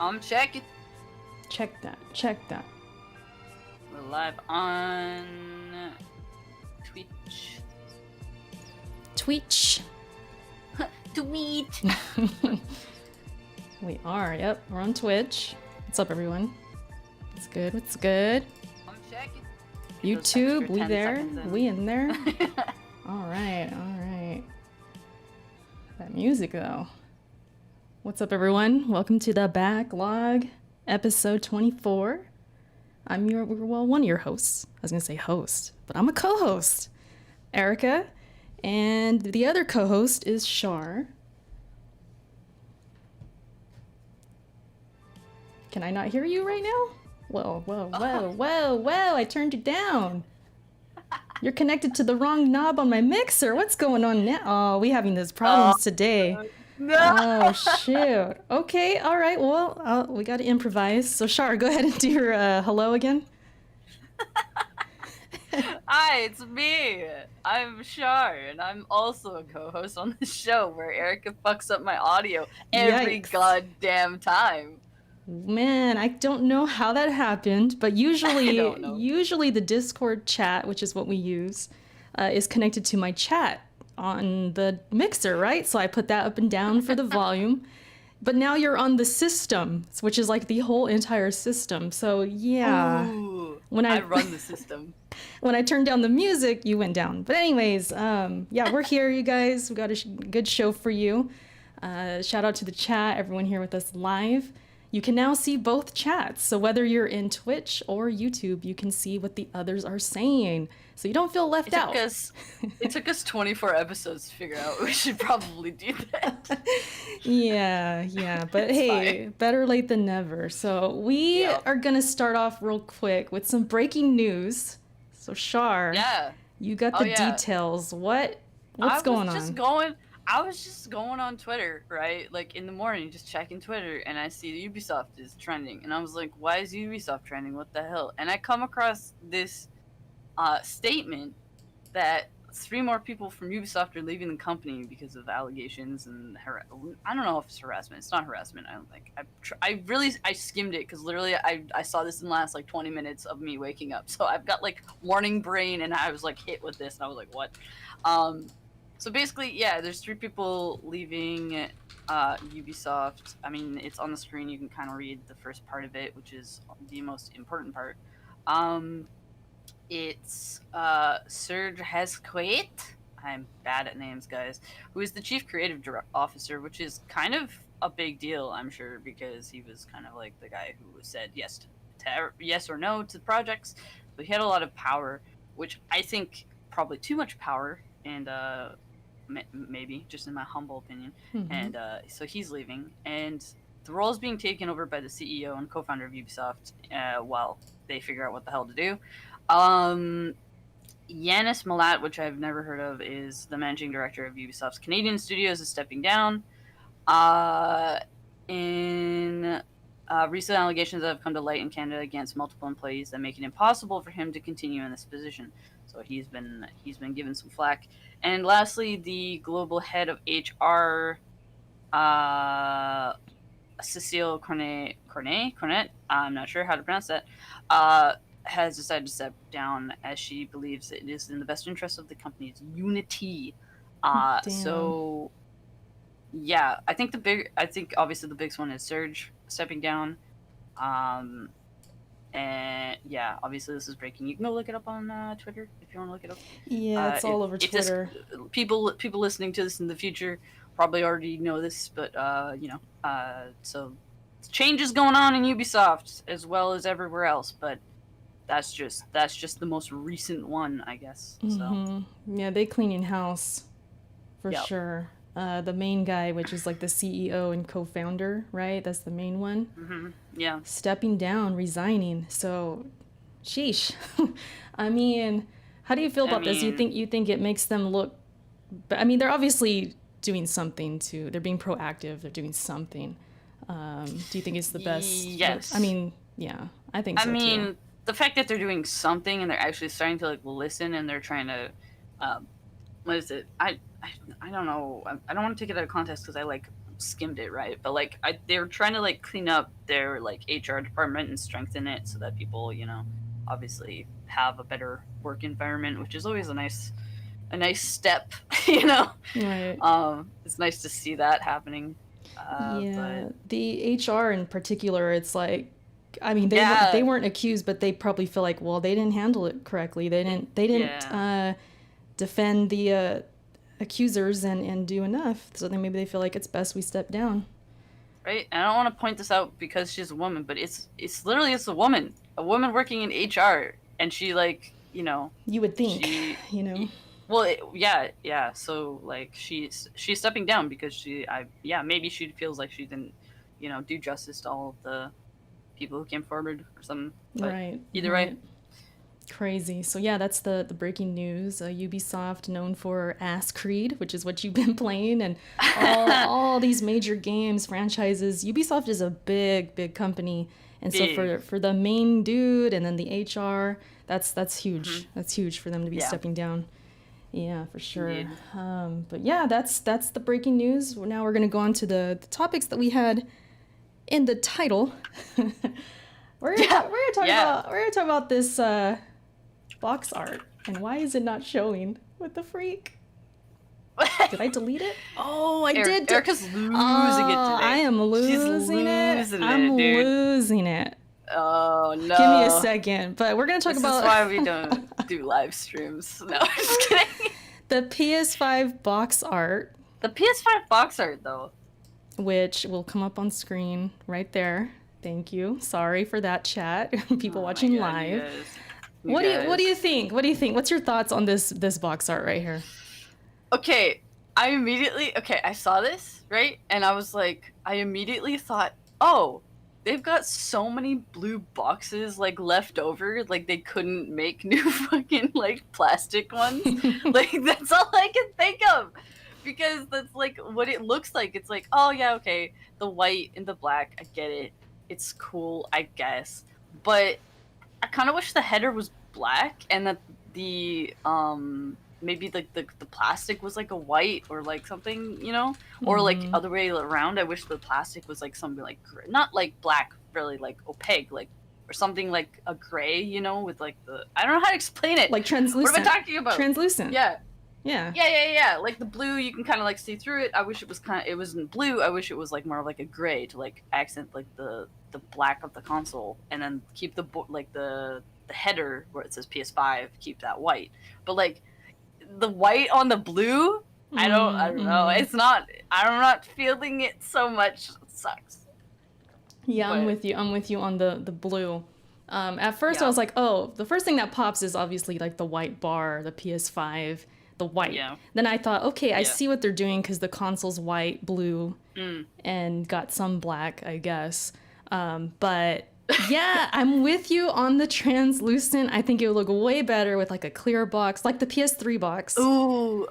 I'm checking. Check that. Check that. We're live on Twitch. Twitch. Tweet. We are. Yep, we're on Twitch. What's up, everyone? What's good? What's good? I'm checking. YouTube, we there? We in there? All right. All right. That music, though. What's up, everyone? Welcome to the Backlog, episode 24. I'm one of your hosts. I was going to say host, but I'm a co-host, Erica. And the other co-host is Shar. Can I not hear you right now? Whoa, I turned you down. You're connected to the wrong knob on my mixer. What's going on now? Oh, we having those problems today. No. Oh, shoot. Okay, all right, well, we got to improvise. So, Shar, go ahead and do your hello again. Hi, it's me. I'm Shar, and I'm also a co-host on the show where Erica fucks up my audio every Yikes. goddamn time. Man, I don't know how that happened, but usually the Discord chat, which is what we use, is connected to my chat on the mixer, right? So I put that up and down for the volume. But now you're on the system, which is like the whole entire system. So yeah. Ooh, when I run the system. When I turned down the music, you went down. But anyways, yeah, we're here, you guys. We got a good show for you. Shout out to the chat, everyone here with us live. You can now see both chats. So whether you're in Twitch or YouTube, you can see what the others are saying. So you don't feel left out. It took us 24 episodes to figure out we should probably do that. Yeah. But hey, fine. Better late than never. So we are going to start off real quick with some breaking news. So Shar, you got the details. What's going on? I was just going on Twitter, right? Like in the morning, just checking Twitter, and I see Ubisoft is trending, and I was like, "Why is Ubisoft trending? What the hell?" And I come across this statement that 3 more people from Ubisoft are leaving the company because of allegations and I don't know if it's harassment. It's not harassment. I don't think. I skimmed it because literally I saw this in the last like 20 minutes of me waking up. So I've got like warning brain, and I was like hit with this, and I was like, "What?" So basically, yeah, there's 3 people leaving Ubisoft. I mean, it's on the screen. You can kind of read the first part of it, which is the most important part. It's Serge Hesquet. I'm bad at names, guys. Who is the chief creative officer, which is kind of a big deal, I'm sure, because he was kind of like the guy who said yes to yes or no to projects. But he had a lot of power, which I think probably too much power, and maybe just in my humble opinion. Mm-hmm. And so he's leaving, and the role is being taken over by the CEO and co-founder of Ubisoft while they figure out what the hell to do. Yanis Malat, which I've never heard of, is the managing director of Ubisoft's Canadian studios, is stepping down. In recent allegations that have come to light in Canada against multiple employees that make it impossible for him to continue in this position. So he's been given some flack. And lastly, the global head of HR, Cecile Cornet, I'm not sure how to pronounce that, has decided to step down as she believes it is in the best interest of the company's unity. So yeah, I think obviously the biggest one is Serge stepping down. And yeah, obviously this is breaking. You can go look it up on Twitter if you want to look it up. Yeah, it's all over Twitter. People listening to this in the future probably already know this, but so changes going on in Ubisoft as well as everywhere else, but that's just the most recent one, I guess. Mm-hmm. So yeah, they cleaning house for sure. The main guy, which is like the CEO and co-founder, right? That's the main one. Mm-hmm. Yeah. Stepping down, resigning. So, sheesh. I mean, how do you feel about this? You think it makes them look? I mean, they're obviously doing something to. They're being proactive. They're doing something. Do you think it's the best? Yes. I mean, yeah, I think so too. The fact that they're doing something and they're actually starting to like listen and they're trying to, what is it? I don't know. I don't want to take it out of context because I like skimmed it, right? But like they were trying to like clean up their like HR department and strengthen it so that people, obviously have a better work environment, which is always a nice step, Right. It's nice to see that happening. Yeah, But the HR in particular, it's like, I mean, they yeah, weren't accused, but they probably feel like, well, they didn't handle it correctly. They didn't yeah, defend the accusers and do enough. So then maybe they feel like it's best we step down. right. And I don't want to point this out because she's a woman, but it's literally it's a woman working in HR, and she like You would think, she you know. well yeah. So like she's stepping down because maybe she feels like she didn't do justice to all of the people who came forward or something. But Right, either way, right. Crazy. So yeah, that's the breaking news. Ubisoft, known for Ass Creed, which is what you've been playing, and all these major games franchises. Ubisoft is a big company, and so big. for the main dude and then the HR, that's huge. Mm-hmm. That's huge for them to be Yeah, stepping down. Yeah, for sure. indeed. But yeah, that's the breaking news. Now we're gonna go on to the topics that we had in the title. We're gonna talk about this box art and why is it not showing? What the freak? Did I delete it? Oh, I did. Erica's losing it today. I am losing it. I'm losing it. Oh no! Give me a second. But we're gonna talk about. This is why we don't do live streams. No, I'm just kidding. The PS5 box art. The PS5 Boxart, though, which will come up on screen right there. Thank you. Sorry for that, chat. People watching live. What do you think? What do you think? What's your thoughts on this box art right here? Okay, I saw this, right? And I immediately thought, oh, they've got so many blue boxes like left over, like they couldn't make new fucking like plastic ones. Like that's all I can think of. Because that's like what it looks like. It's like, oh yeah, okay, the white and the black, I get it. It's cool, I guess. But I kind of wish the header was black and that the maybe like the plastic was like a white or like something, or like other way around. I wish the plastic was like something like not like black, really like opaque, like or something like a gray, with like I don't know how to explain it. Like translucent. What am I talking about? Translucent. Yeah. Yeah. Like the blue, you can kind of like see through it. I wish it wasn't blue. I wish it was like more of like a gray to like accent like the black of the console, and then keep the header where it says PS5, keep that white. But like the white on the blue, I don't know. It's not. I'm not feeling it so much. It sucks. Yeah, I'm with you on the blue. At first I was like, oh, the first thing that pops is obviously like the white bar, the PS5. The white. Yeah. Then I thought, okay, I see what they're doing because the console's white, blue, and got some black, I guess. But yeah, I'm with you on the translucent. I think it would look way better with like a clear box, like the PS3 box. Oh.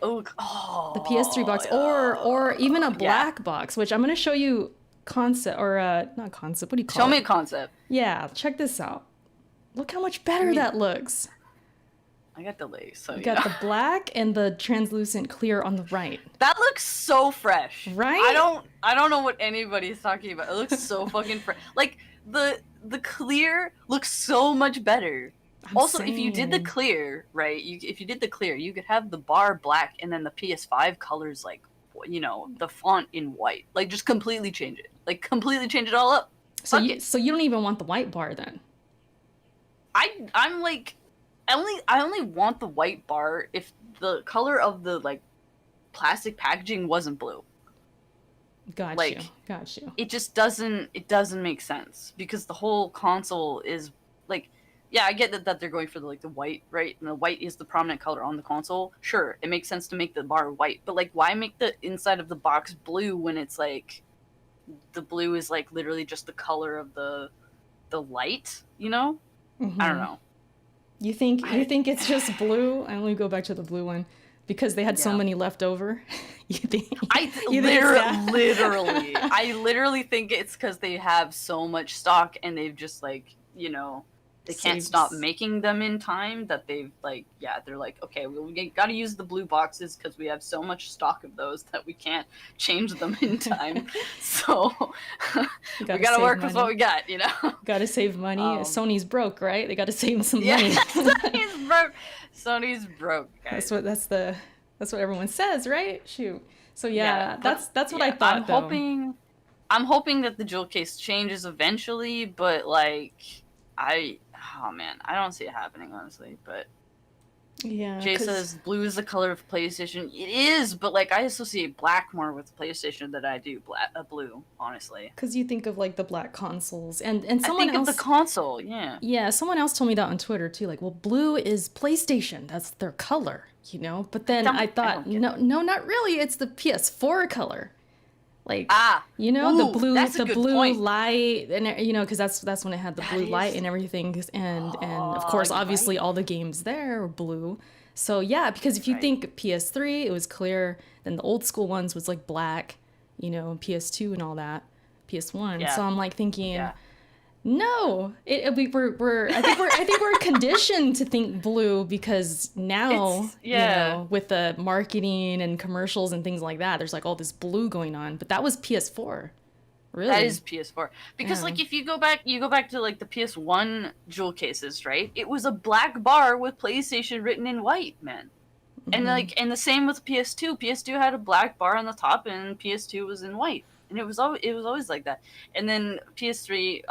The PS3 box, or even a black box, which I'm gonna show you concept or not concept. What do you call it? Show me a concept. Yeah, check this out. Look how much better that looks. I got the lace, so you got the black and the translucent clear on the right. That looks so fresh, right? I don't know what anybody's talking about. It looks so fucking fresh. Like the clear looks so much better. Also, if you did the clear, right? If you did the clear, you could have the bar black and then the PS5 colors like, the font in white. Like just completely change it. Like completely change it all up. So you don't even want the white bar then? I'm like. I only want the white bar if the color of the like plastic packaging wasn't blue. Got you. It just doesn't make sense because the whole console is like, yeah, I get that they're going for the white, right? And the white is the prominent color on the console. Sure, it makes sense to make the bar white, but like why make the inside of the box blue when it's like the blue is like literally just the color of the light, I don't know. You think it's just blue? I only go back to the blue one because they had so many left over. You think? I literally think it's because they have so much stock and they've just like they can't stop making them in time, that they've like, yeah, they're like, okay, we got to use the blue boxes because we have so much stock of those that we can't change them in time. So we got to work with what we got, you know. Got to save money. Sony's broke, right? They got to save some money. Sony's broke. Sony's broke, guys. That's what everyone says, right? Shoot. So that's what I thought. I'm hoping that the jewel case changes eventually, but like I don't see it happening, honestly. But yeah, Jay says blue is the color of PlayStation. It is, but like I associate black more with PlayStation than I do blue, honestly. Because you think of like the black consoles, and someone else of the console, yeah. Yeah, someone else told me that on Twitter too. Like, well, blue is PlayStation. That's their color, you know. But then I thought, no, not really. It's the PS4 color. Like, you know, the blue light, and you know, because that's when it had the blue light and everything, and of course, obviously, all the games there were blue. So yeah, because if you think PS3, it was clear. Then the old school ones was like black, you know, PS2 and all that, PS1. Yeah. So I'm like thinking, no, I think we're conditioned to think blue because now, you know, with the marketing and commercials and things like that, there's like all this blue going on. But that was PS4. Really? That is PS4. Because like if you go back to like the PS1 jewel cases, right? It was a black bar with PlayStation written in white, man. And and the same with PS2. PS2 had a black bar on the top and PS2 was in white. And it was always like that. And then PS3,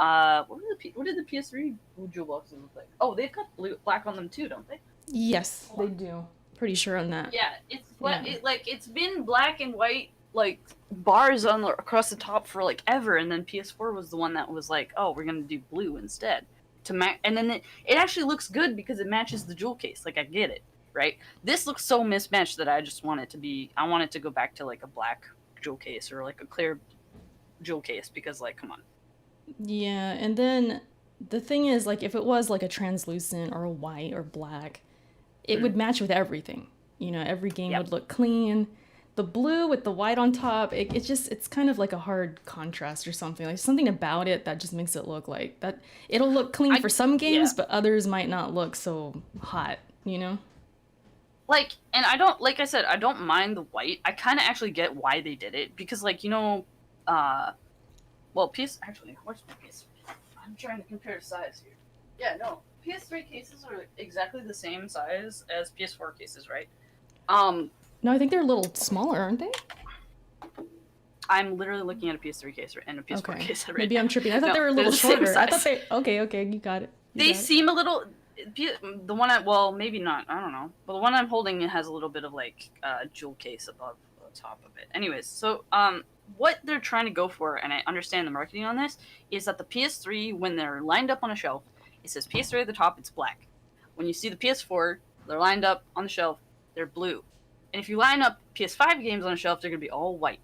what did the PS3 jewel boxes look like? Oh, they've got black on them too, don't they? Yes, they do. Pretty sure on that. Yeah, it's been black and white like bars across the top for like ever, and then PS4 was the one that was like, oh, we're gonna do blue instead and then it actually looks good because it matches the jewel case. Like I get it, right? This looks so mismatched that I just want it to go back to like a black jewel case or like a clear jewel case because like come on. Yeah, and then the thing is like if it was like a translucent or a white or black, it would match with everything. You know, every game would look clean. The blue with the white on top, it's kind of like a hard contrast or something. Like something about it that just makes it look like that. It'll look clean for some games, but others might not look so hot, you know? Like, and I don't mind the white. I kind of actually get why they did it because, like, you know, where's my PS3? I'm trying to compare size here. Yeah, no, PS3 cases are exactly the same size as PS4 cases, right? No, I think they're a little smaller, aren't they? I'm literally looking at a PS3 case and a PS4 case. Right Maybe I'm tripping. I thought they were a little shorter. I thought they. Okay, you got it. They seem a little. The one maybe not. I don't know. But the one I'm holding has a little bit of like jewel case above the top of it. Anyways, so what they're trying to go for, and I understand the marketing on this, is that the PS3 when they're lined up on a shelf, it says PS3 at the top. It's black. When you see the PS4, they're lined up on the shelf. They're blue. And if you line up PS5 games on a shelf, they're gonna be all white.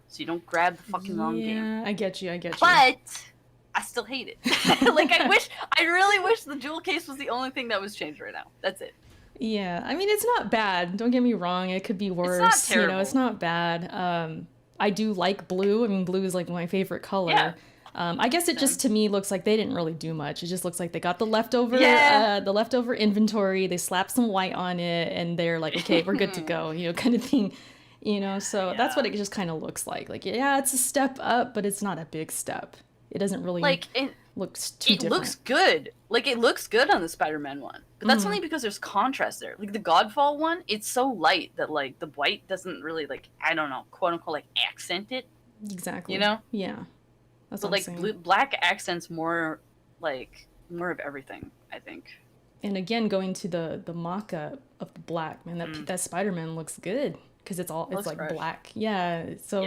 So you don't grab the fucking wrong game. Yeah, I get you. But I still hate it. Like I really wish the jewel case was the only thing that was changed right now. That's it. Yeah, I mean it's not bad. Don't get me wrong. It could be worse. It's not terrible. You know, it's not bad. I do like blue. I mean, blue is like my favorite color. Yeah. I guess it just to me looks like they didn't really do much. It just looks like they got the leftover inventory. They slapped some white on it, and they're like, okay, we're good to go. You know, kind of thing. You know, so that's what it just kind of looks like. Like, yeah, it's a step up, but it's not a big step. It doesn't really looks too different. It looks good. Like, it looks good on the Spider-Man one. But that's only because there's contrast there. Like, the Godfall one, it's so light that, like, the white doesn't really, like, I don't know, quote-unquote, like, accent it. Exactly. You know? Yeah. That's but, like, black accents more of everything, I think. And again, going to the mock-up of the black, man, that Spider-Man looks good. Because it's like fresh. Black. Yeah. So,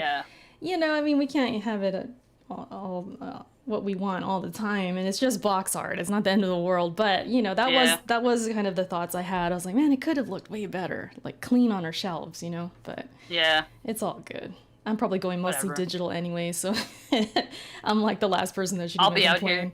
you know, I mean, we can't have it all what we want all the time. And it's just box art. It's not the end of the world. But, you know, that was kind of the thoughts I had. I was like, man, it could have looked way better. Like, clean on our shelves, you know? But it's all good. I'm probably going mostly digital anyway, so I'm like the last person that should be complain.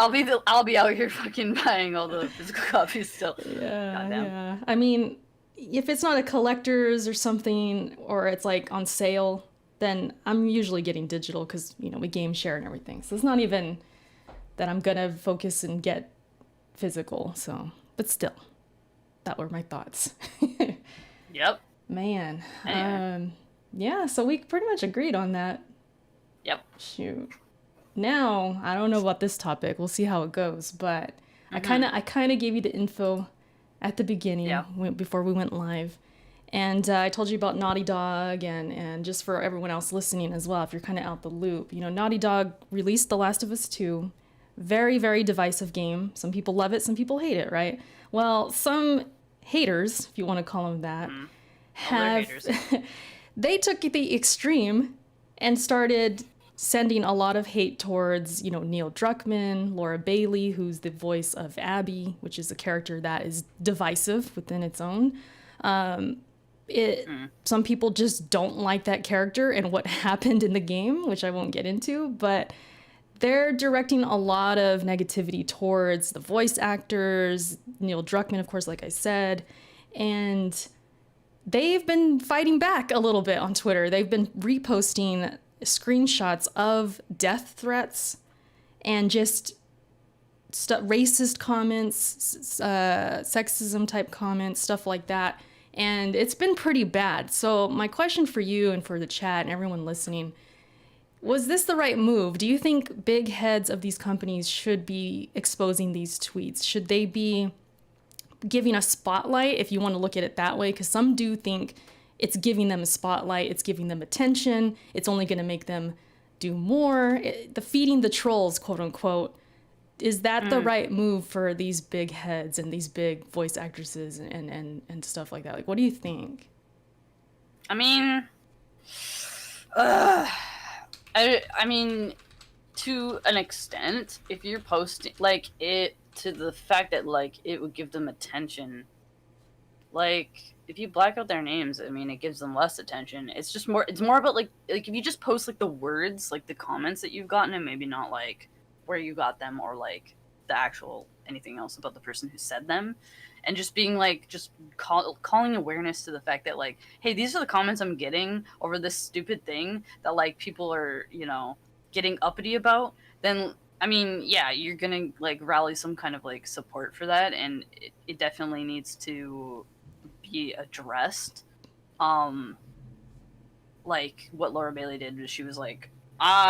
I'll be out here fucking buying all the physical copies still. Yeah. I mean, if it's not a collector's or something, or it's like on sale, then I'm usually getting digital because, you know, we game share and everything. So it's not even that I'm gonna focus and get physical. So, but still, that were my thoughts. Yep. Man. Anyway. Yeah, so we pretty much agreed on that. Yep. Shoot. Now, I don't know about this topic. We'll see how it goes, but I kind of gave you the info at the beginning before we went live. And I told you about Naughty Dog, and just for everyone else listening as well, if you're kind of out the loop, you know, Naughty Dog released The Last of Us 2. Very, very divisive game. Some people love it, some people hate it, right? Well, some haters, if you want to call them that, have they took the extreme and started sending a lot of hate towards, you know, Neil Druckmann, Laura Bailey, who's the voice of Abby, which is a character that is divisive within its own. Some people just don't like that character and what happened in the game, which I won't get into, but they're directing a lot of negativity towards the voice actors, Neil Druckmann, of course, like I said, and they've been fighting back a little bit on Twitter. They've been reposting screenshots of death threats and just racist comments, sexism type comments, stuff like that. And it's been pretty bad. So my question for you and for the chat and everyone listening, was this the right move? Do you think big heads of these companies should be exposing these tweets? Should they be giving a spotlight, if you want to look at it that way? Because some do think it's giving them a spotlight, it's giving them attention, it's only going to make them do more. The feeding the trolls, quote unquote, is that the right move for these big heads and these big voice actresses and stuff like that? Like, what do you think? I mean, I mean, to an extent, if you're posting, like, it, to the fact that, like, it would give them attention, like, if you black out their names, I mean, it gives them less attention. It's just more, it's more about, like, if you just post, like, the words, like, the comments that you've gotten, and maybe not, like, where you got them, or, like, the actual anything else about the person who said them, and just being, like, just calling awareness to the fact that, like, hey, these are the comments I'm getting over this stupid thing that, like, people are, you know, getting uppity about, then, I mean, yeah, you're gonna, like, rally some kind of, like, support for that, and it definitely needs to be addressed. Like, what Laura Bailey did was she was like,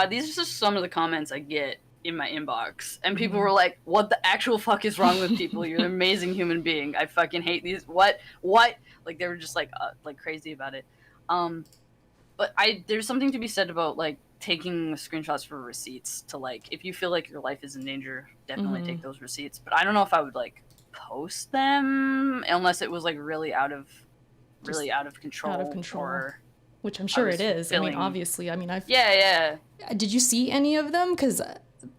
these are just some of the comments I get in my inbox, and people were like, what the actual fuck is wrong with people? You're an amazing human being. I fucking hate these. What like, they were just like crazy about it. But there's something to be said about, like, taking screenshots for receipts to, like, if you feel like your life is in danger, definitely take those receipts. But I don't know if I would, like, post them unless it was, like, really out of control. Or which I'm sure it is. I mean, obviously, I mean, yeah. Did you see any of them? Because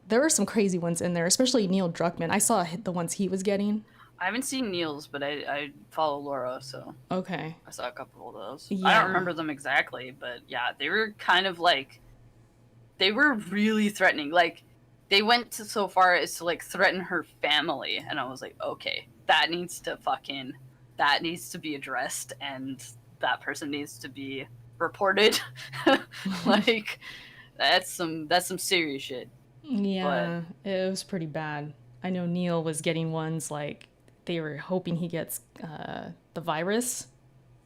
there were some crazy ones in there, especially Neil Druckmann. I saw the ones he was getting. I haven't seen Neil's, but I follow Laura, so okay. I saw a couple of those. Yeah. I don't remember them exactly, but yeah, they were kind of like, they were really threatening. Like, they went so far as to, like, threaten her family, and I was like, okay, that needs to be addressed, and that person needs to be reported. Like, that's some serious shit. Yeah, but it was pretty bad. I know Neil was getting ones like they were hoping he gets the virus,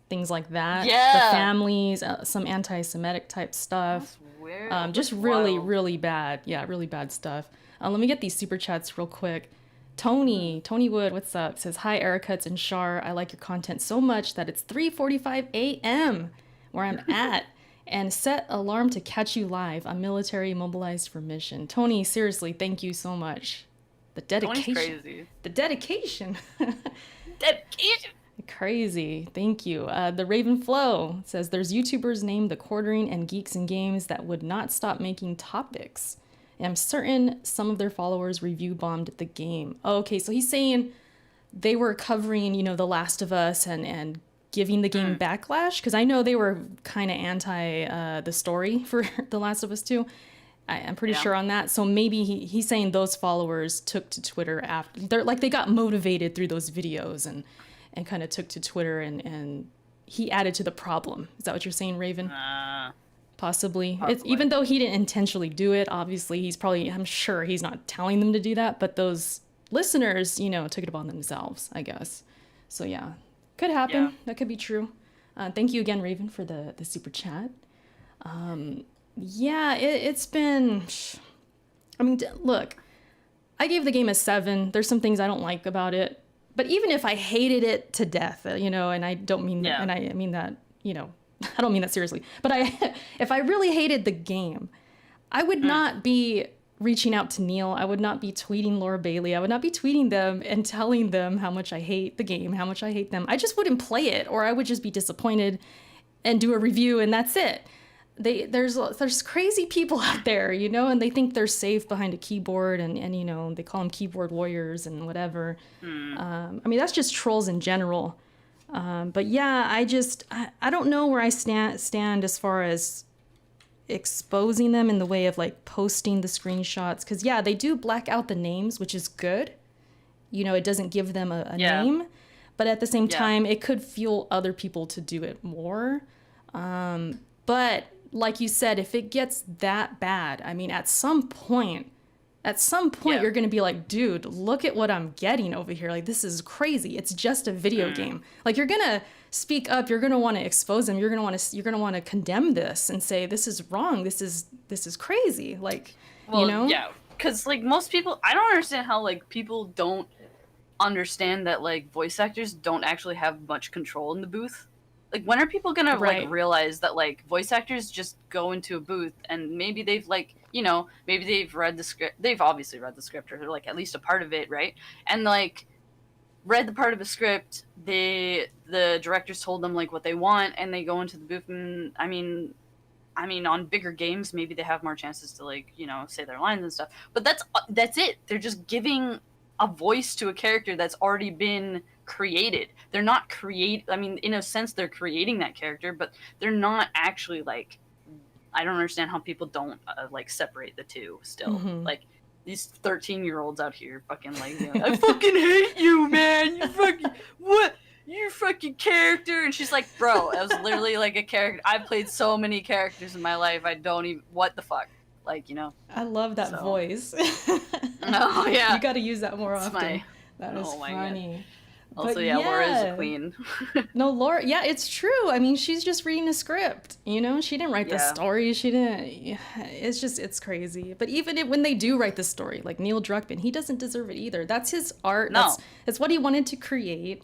things like that. Yeah. The families, some anti-Semitic type stuff. That's weird. Just really, really bad. Yeah, really bad stuff. Let me get these super chats real quick. Tony Wood, what's up? Says, hi, Erica, and Shar. I like your content so much that it's 3:45 a.m. where I'm at. And set alarm to catch you live. I'm military mobilized for mission. Tony, seriously, thank you so much. The dedication. Tony's crazy. The dedication. Dedication. Crazy. Thank you. The Raven Flow says there's YouTubers named The Quartering and Geeks and Games that would not stop making topics. And I'm certain some of their followers review bombed the game. Oh, okay, so he's saying they were covering, you know, The Last of Us and giving the game backlash, because I know they were kind of anti the story for The Last of Us 2. I'm pretty sure on that. So maybe he's saying those followers took to Twitter after they got motivated through those videos and kind of took to Twitter and he added to the problem. Is that what you're saying, Raven? Possibly. Even though he didn't intentionally do it, obviously I'm sure he's not telling them to do that, but those listeners, you know, took it upon themselves, I guess. So yeah, could happen. Yeah. That could be true. Thank you again, Raven, for the super chat. Yeah, it's been, I mean, look, I gave the game a 7. There's some things I don't like about it, but even if I hated it to death, you know, and I don't mean that, and I mean that, you know, I don't mean that seriously, but if I really hated the game, I would not be reaching out to Neil. I would not be tweeting Laura Bailey. I would not be tweeting them and telling them how much I hate the game, how much I hate them. I just wouldn't play it, or I would just be disappointed and do a review, and that's it. There's crazy people out there, you know, and they think they're safe behind a keyboard, and you know, they call them keyboard warriors and whatever. I mean, that's just trolls in general. But yeah, I don't know where I stand as far as exposing them in the way of like posting the screenshots, because yeah, they do black out the names, which is good. You know, it doesn't give them a name, but at the same time, it could fuel other people to do it more. But like you said, if it gets that bad, I mean, at some point, you're going to be like, dude, look at what I'm getting over here. Like, this is crazy. It's just a video game. Like, you're going to speak up. You're going to want to expose them. You're going to want to condemn this and say, this is wrong. This is crazy. Like, well, you know? Yeah. Cause like most people, I don't understand how like people don't understand that like voice actors don't actually have much control in the booth. Like, when are people gonna like realize that like voice actors just go into a booth and maybe they've like, you know, maybe they've read the script. They've obviously read the script, or like at least a part of it, right? And like read the part of the script. The directors told them like what they want, and they go into the booth. And I mean, on bigger games, maybe they have more chances to like, you know, say their lines and stuff. But that's it. They're just giving a voice to a character that's already been created. They're not I mean, in a sense, they're creating that character, but they're not actually like. I don't understand how people don't like separate the two still. Like these 13-year-olds out here fucking like, you know, I fucking hate you, man. You fucking what? You fucking character. And she's like, bro, I was literally like a character. I've played so many characters in my life. I don't even, what the fuck? Like, you know. I love that voice. Oh yeah. You got to use that more often. That is funny. Also, but yeah, Laura is a queen. No, Laura, yeah, it's true. I mean, she's just reading a script, you know? She didn't write the story. She didn't, it's crazy. But even when they do write the story, like Neil Druckmann, he doesn't deserve it either. That's his art. No. That's what he wanted to create.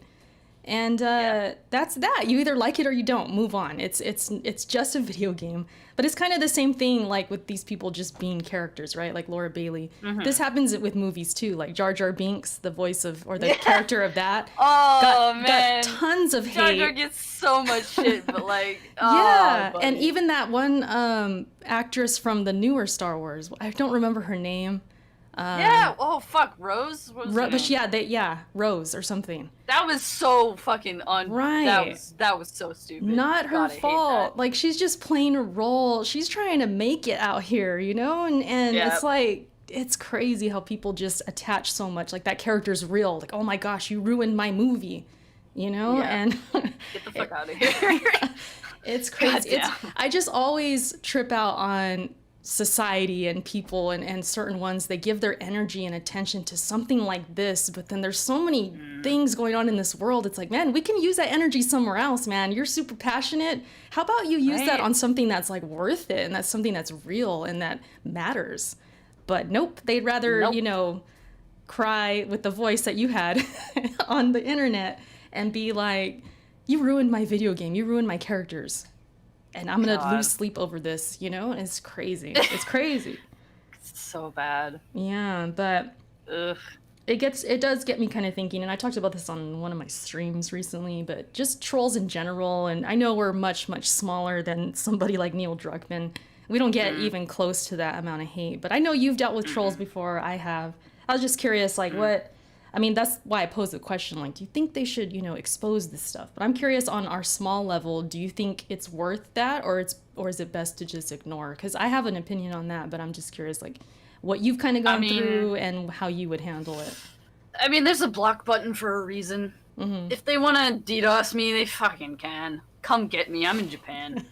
And that's that. You either like it or you don't. Move on. It's just a video game. But it's kind of the same thing, like with these people just being characters, right? Like Laura Bailey. This happens with movies too. Like Jar Jar Binks, the voice of, or the character of that. Oh man, got tons of hate. Jar Jar gets so much shit, but like, buddy. And even that one actress from the newer Star Wars. I don't remember her name. Oh fuck, Rose. Rose or something. That was so fucking right. That was so stupid. Not her fault. Like, she's just playing a role. She's trying to make it out here, you know. And it's like, it's crazy how people just attach so much. Like, that character's real. Like, oh my gosh, you ruined my movie, you know. And get the fuck out of here. It's crazy. I just always trip out on society and people and certain ones. They give their energy and attention to something like this, but then there's so many things going on in this world. It's like, man, we can use that energy somewhere else, man. You're super passionate. How about you use that on something that's like worth it, and that's something that's real and that matters? But nope, they'd rather you know, cry with the voice that you had on the internet and be like, you ruined my video game, you ruined my characters, and I'm gonna lose sleep over this, you know? And it's crazy. It's crazy. It's so bad. Yeah, but it does get me kind of thinking, and I talked about this on one of my streams recently, but just trolls in general, and I know we're much, much smaller than somebody like Neil Druckmann. We don't get even close to that amount of hate, but I know you've dealt with trolls before. I have. I was just curious, like, I mean, that's why I posed the question, like, do you think they should, you know, expose this stuff? But I'm curious, on our small level, do you think it's worth that, or is it best to just ignore? Because I have an opinion on that, but I'm just curious, like, what you've kind of gone through and how you would handle it. I mean, there's a block button for a reason. If they want to DDoS me, they fucking can. Come get me. I'm in Japan.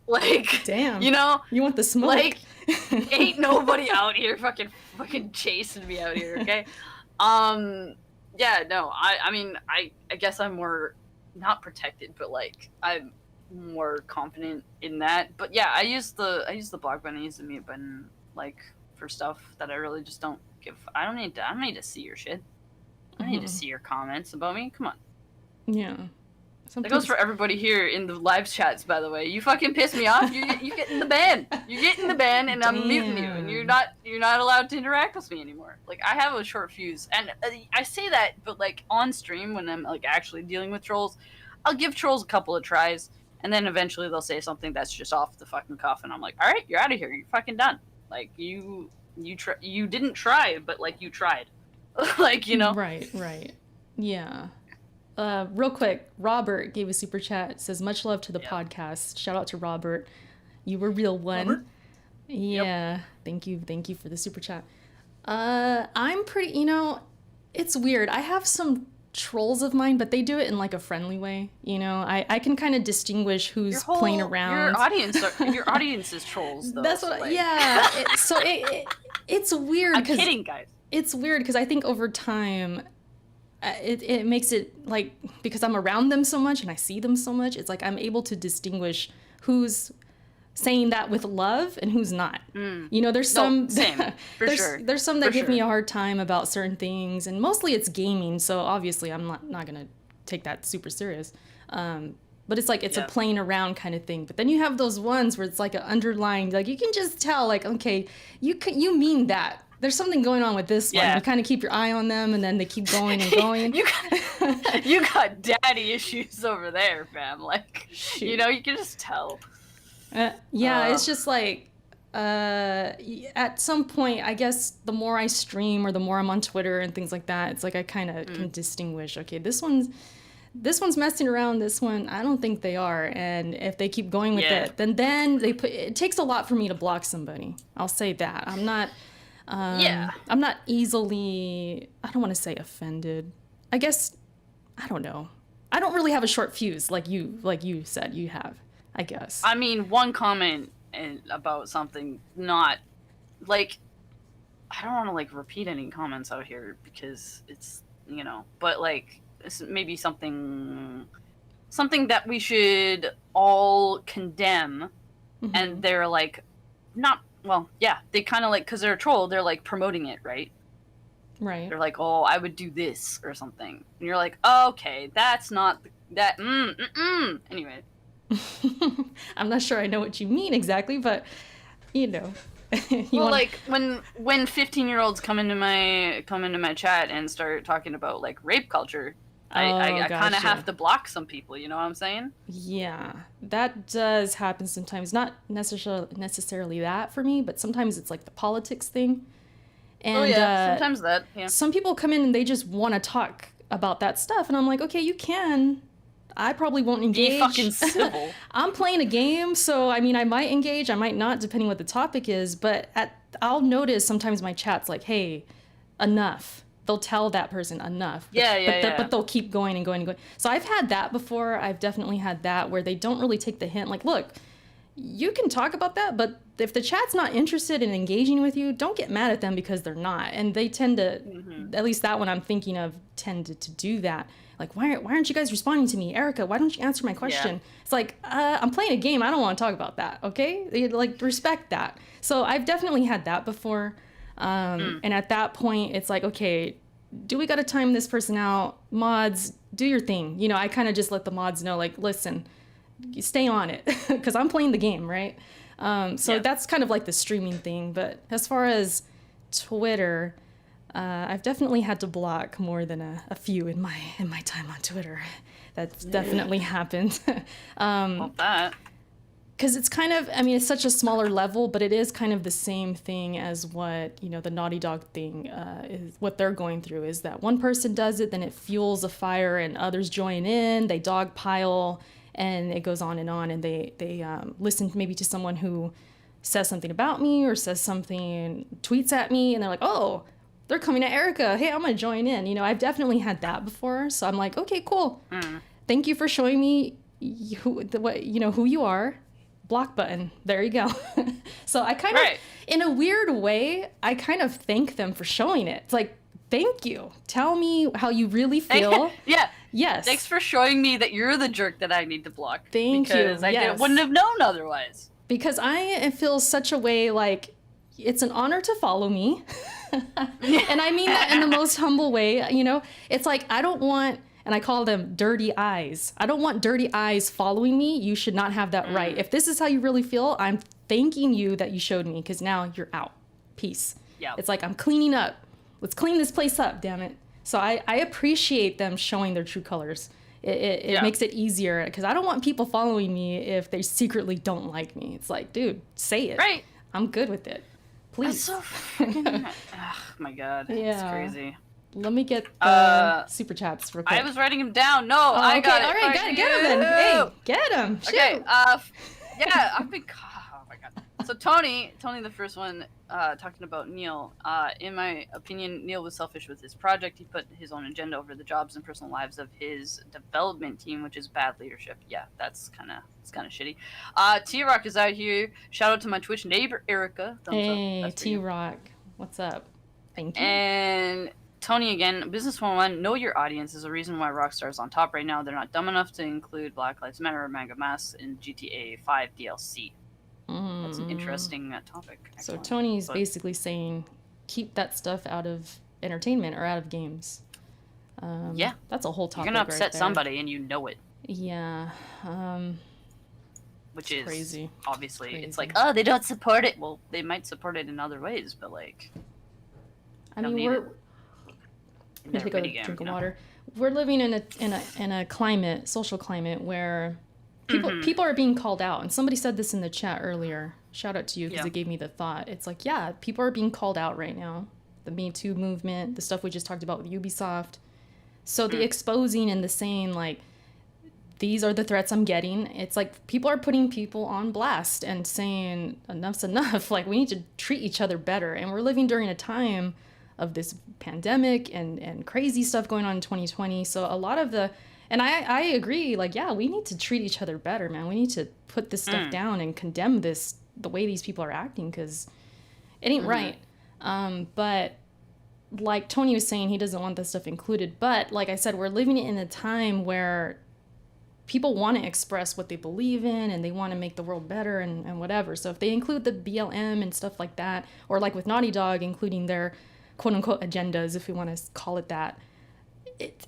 Like, damn, you know, you want the smoke? Like, ain't nobody out here fucking chasing me out here, okay? Yeah, no, I mean, I guess I'm more not protected, but like I'm more confident in that. But yeah, I use the block button, I use the mute button, like for stuff that I really just don't give. I don't need to see your shit. I don't need to see your comments about me. Come on. Yeah. That goes for everybody here in the live chats, by the way. You fucking piss me off. You get in the ban. You get in the ban, and I'm muting you, and you're not allowed to interact with me anymore. Like, I have a short fuse, and I say that, but like on stream when I'm like actually dealing with trolls, I'll give trolls a couple of tries, and then eventually they'll say something that's just off the fucking cuff, and I'm like, all right, you're out of here. You're fucking done. Like you didn't try, but like you tried. Like, you know. Right. Yeah. Real quick, Robert gave a super chat. Says much love to the podcast. Shout out to Robert. You were real one. Robert? Yeah. Yep. Thank you for the super chat. I'm pretty, it's weird. I have some trolls of mine, but they do it in like a friendly way. I can kind of distinguish who's playing around. Your audience is trolls though. That's what. So it's weird. I'm kidding, guys. It's weird because I think over time. It makes it like, because I'm around them so much and I see them so much, it's like I'm able to distinguish who's saying that with love and who's not. There's some there's some that give me a hard time about certain things, and mostly it's gaming, so obviously I'm not gonna take that super serious. But it's like it's a playing around kind of thing. But then you have those ones where it's like an underlying, like you can just tell, like, okay, you mean that. There's something going on with this one. You kind of keep your eye on them, and then they keep going and going. you got daddy issues over there, fam. Like, you can just tell. It's just like, at some point, I guess the more I stream or the more I'm on Twitter and things like that, it's like I kind of can distinguish, okay, this one's messing around, this one, I don't think they are. And if they keep going with it, then it takes a lot for me to block somebody. I'll say that. I'm not easily, I don't want to say offended. I guess, I don't know. I don't really have a short fuse like you said you have, I guess. I mean, one comment about something, not, like, I don't want to, like, repeat any comments out here because it's, but, like, it's maybe something that we should all condemn, and they're, like, not, well, yeah, they kind of like, because they're a troll, they're like promoting it, right? Right. They're like, oh, I would do this or something. And you're like, oh, okay, that's not that, Anyway. I'm not sure I know what you mean exactly, but, like, when 15-year-olds come into my chat and start talking about, like, rape culture, I kind of have to block some people, you know what I'm saying? Yeah, that does happen sometimes. Not necessarily that for me, but sometimes it's like the politics thing. And sometimes that, some people come in and they just want to talk about that stuff, and I'm like, okay, you can. I probably won't engage. Be fucking civil. I'm playing a game, so I mean, I might engage, I might not, depending what the topic is. But I'll notice sometimes my chat's like, hey, enough. They'll tell that person enough. But they'll keep going and going and going. So I've had that before. I've definitely had that where they don't really take the hint. Like, look, you can talk about that, but if the chat's not interested in engaging with you, don't get mad at them because they're not. And they tend to, at least that one I'm thinking of, tend to do that. Like, why aren't you guys responding to me? Erica, why don't you answer my question? Yeah. It's like, I'm playing a game. I don't want to talk about that, okay? Like, respect that. So I've definitely had that before. And at that point, it's like, okay, do we got to time this person out? Mods, do your thing. I kind of just let the mods know, like, listen, stay on it because I'm playing the game, right? That's kind of like the streaming thing. But as far as Twitter, I've definitely had to block more than a few in my time on Twitter. That's definitely happened. Not that. Because it's kind of, I mean, it's such a smaller level, but it is kind of the same thing as what, the Naughty Dog thing is, what they're going through is that one person does it, then it fuels a fire and others join in, they dogpile, and it goes on, and they listen maybe to someone who says something about me or says something, tweets at me, and they're like, oh, they're coming at Erica. Hey, I'm going to join in. I've definitely had that before. So I'm like, okay, cool. Thank you for showing me who you are. block button. There you go. So I kind of, in a weird way, I kind of thank them for showing it. It's like, thank you. Tell me how you really feel. Yeah. Yes. Thanks for showing me that you're the jerk that I need to block. Thank you. Because I wouldn't have known otherwise. Because I feel such a way like it's an honor to follow me. And I mean that in the most humble way. You know, it's like I don't want, and I call them dirty eyes. I don't want dirty eyes following me. You should not have that right. If this is how you really feel, I'm thanking you that you showed me because now you're out. Peace. Yeah. It's like I'm cleaning up. Let's clean this place up, damn it. So I appreciate them showing their true colors. It makes it easier because I don't want people following me if they secretly don't like me. It's like, dude, say it. Right. I'm good with it. Please. That's so fucking... oh my god. Yeah. It's crazy. Let me get the super chats real quick. I was writing him down. No, I got it. All right, get him then. Hey, get him. Okay. Shoot. Yeah, I've been... Oh my god. So Tony, the first one, talking about Neil. In my opinion, Neil was selfish with his project. He put his own agenda over the jobs and personal lives of his development team, which is bad leadership. Yeah, it's kind of shitty. T-Rock is out here. Shout out to my Twitch neighbor, Erica. Thumbs up. T-Rock. What's up? Thank you. And Tony again, Business 101, know your audience is a reason why Rockstar is on top right now. They're not dumb enough to include Black Lives Matter or Mega Masks in GTA 5 DLC. That's an interesting topic. Excellent. So Tony's basically saying, keep that stuff out of entertainment or out of games. Yeah. That's a whole topic. You're going to upset somebody and you know it. Yeah. Which is crazy. Obviously, it's like, oh, they don't support it. Well, they might support it in other ways, but like... I mean, we're... Take a drink of water. We're living in a climate, social climate, where people are being called out. And somebody said this in the chat earlier. Shout out to you because it gave me the thought. It's like, yeah, people are being called out right now. The Me Too movement, the stuff we just talked about with Ubisoft. So the exposing and the saying, like, these are the threats I'm getting. It's like people are putting people on blast and saying enough's enough. Like, we need to treat each other better. And we're living during a time of this pandemic and crazy stuff going on in 2020. So a lot of and I agree, like, yeah, we need to treat each other better, man. We need to put this stuff down and condemn the way these people are acting, because it ain't right. But like Tony was saying, he doesn't want this stuff included. But like I said, we're living in a time where people want to express what they believe in and they want to make the world better and whatever. So if they include the BLM and stuff like that, or like with Naughty Dog, including their quote-unquote agendas, if we want to call it that,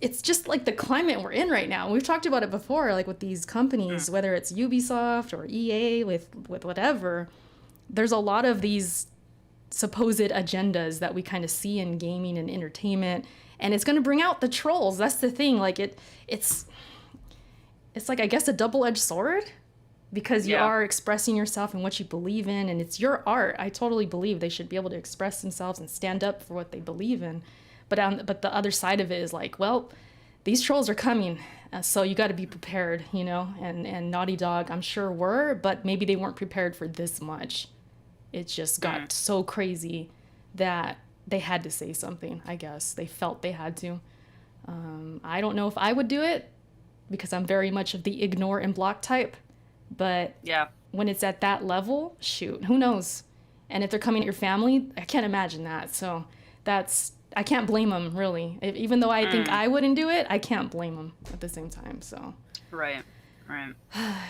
it's just like the climate we're in right now. We've talked about it before, like with these companies, whether it's Ubisoft or EA, with whatever, there's a lot of these supposed agendas that we kind of see in gaming and entertainment, and it's going to bring out the trolls. That's the thing. Like it's like, I guess, a double-edged sword, because you are expressing yourself and what you believe in, and it's your art. I totally believe they should be able to express themselves and stand up for what they believe in. But the other side of it is like, well, these trolls are coming, so you got to be prepared, you know. And Naughty Dog, I'm sure were, but maybe they weren't prepared for this much. It just got so crazy that they had to say something. I guess they felt they had to. I don't know if I would do it, because I'm very much of the ignore and block type. But when it's at that level, shoot, who knows? And if they're coming at your family, I can't imagine that. So I can't blame them, really. Even though I think I wouldn't do it, I can't blame them at the same time. So right.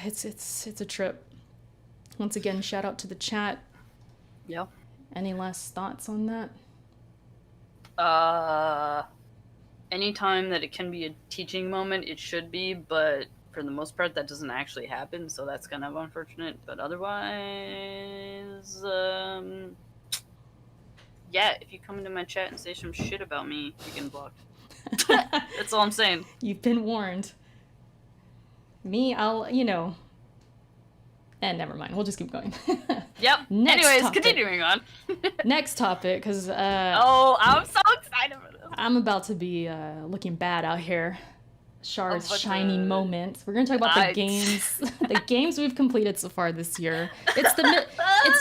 It's a trip. Once again, shout out to the chat. Yep. Any last thoughts on that? Anytime that it can be a teaching moment, it should be, but for the most part, that doesn't actually happen, so that's kind of unfortunate. But otherwise, yeah, if you come into my chat and say some shit about me, you get blocked. That's all I'm saying. You've been warned. Me, and never mind. We'll just keep going. Yep. Anyways, continuing on. Next topic, because oh, I'm so excited for this. I'm about to be looking bad out here. Shard's shining moments. We're gonna talk about the games we've completed so far this year. It's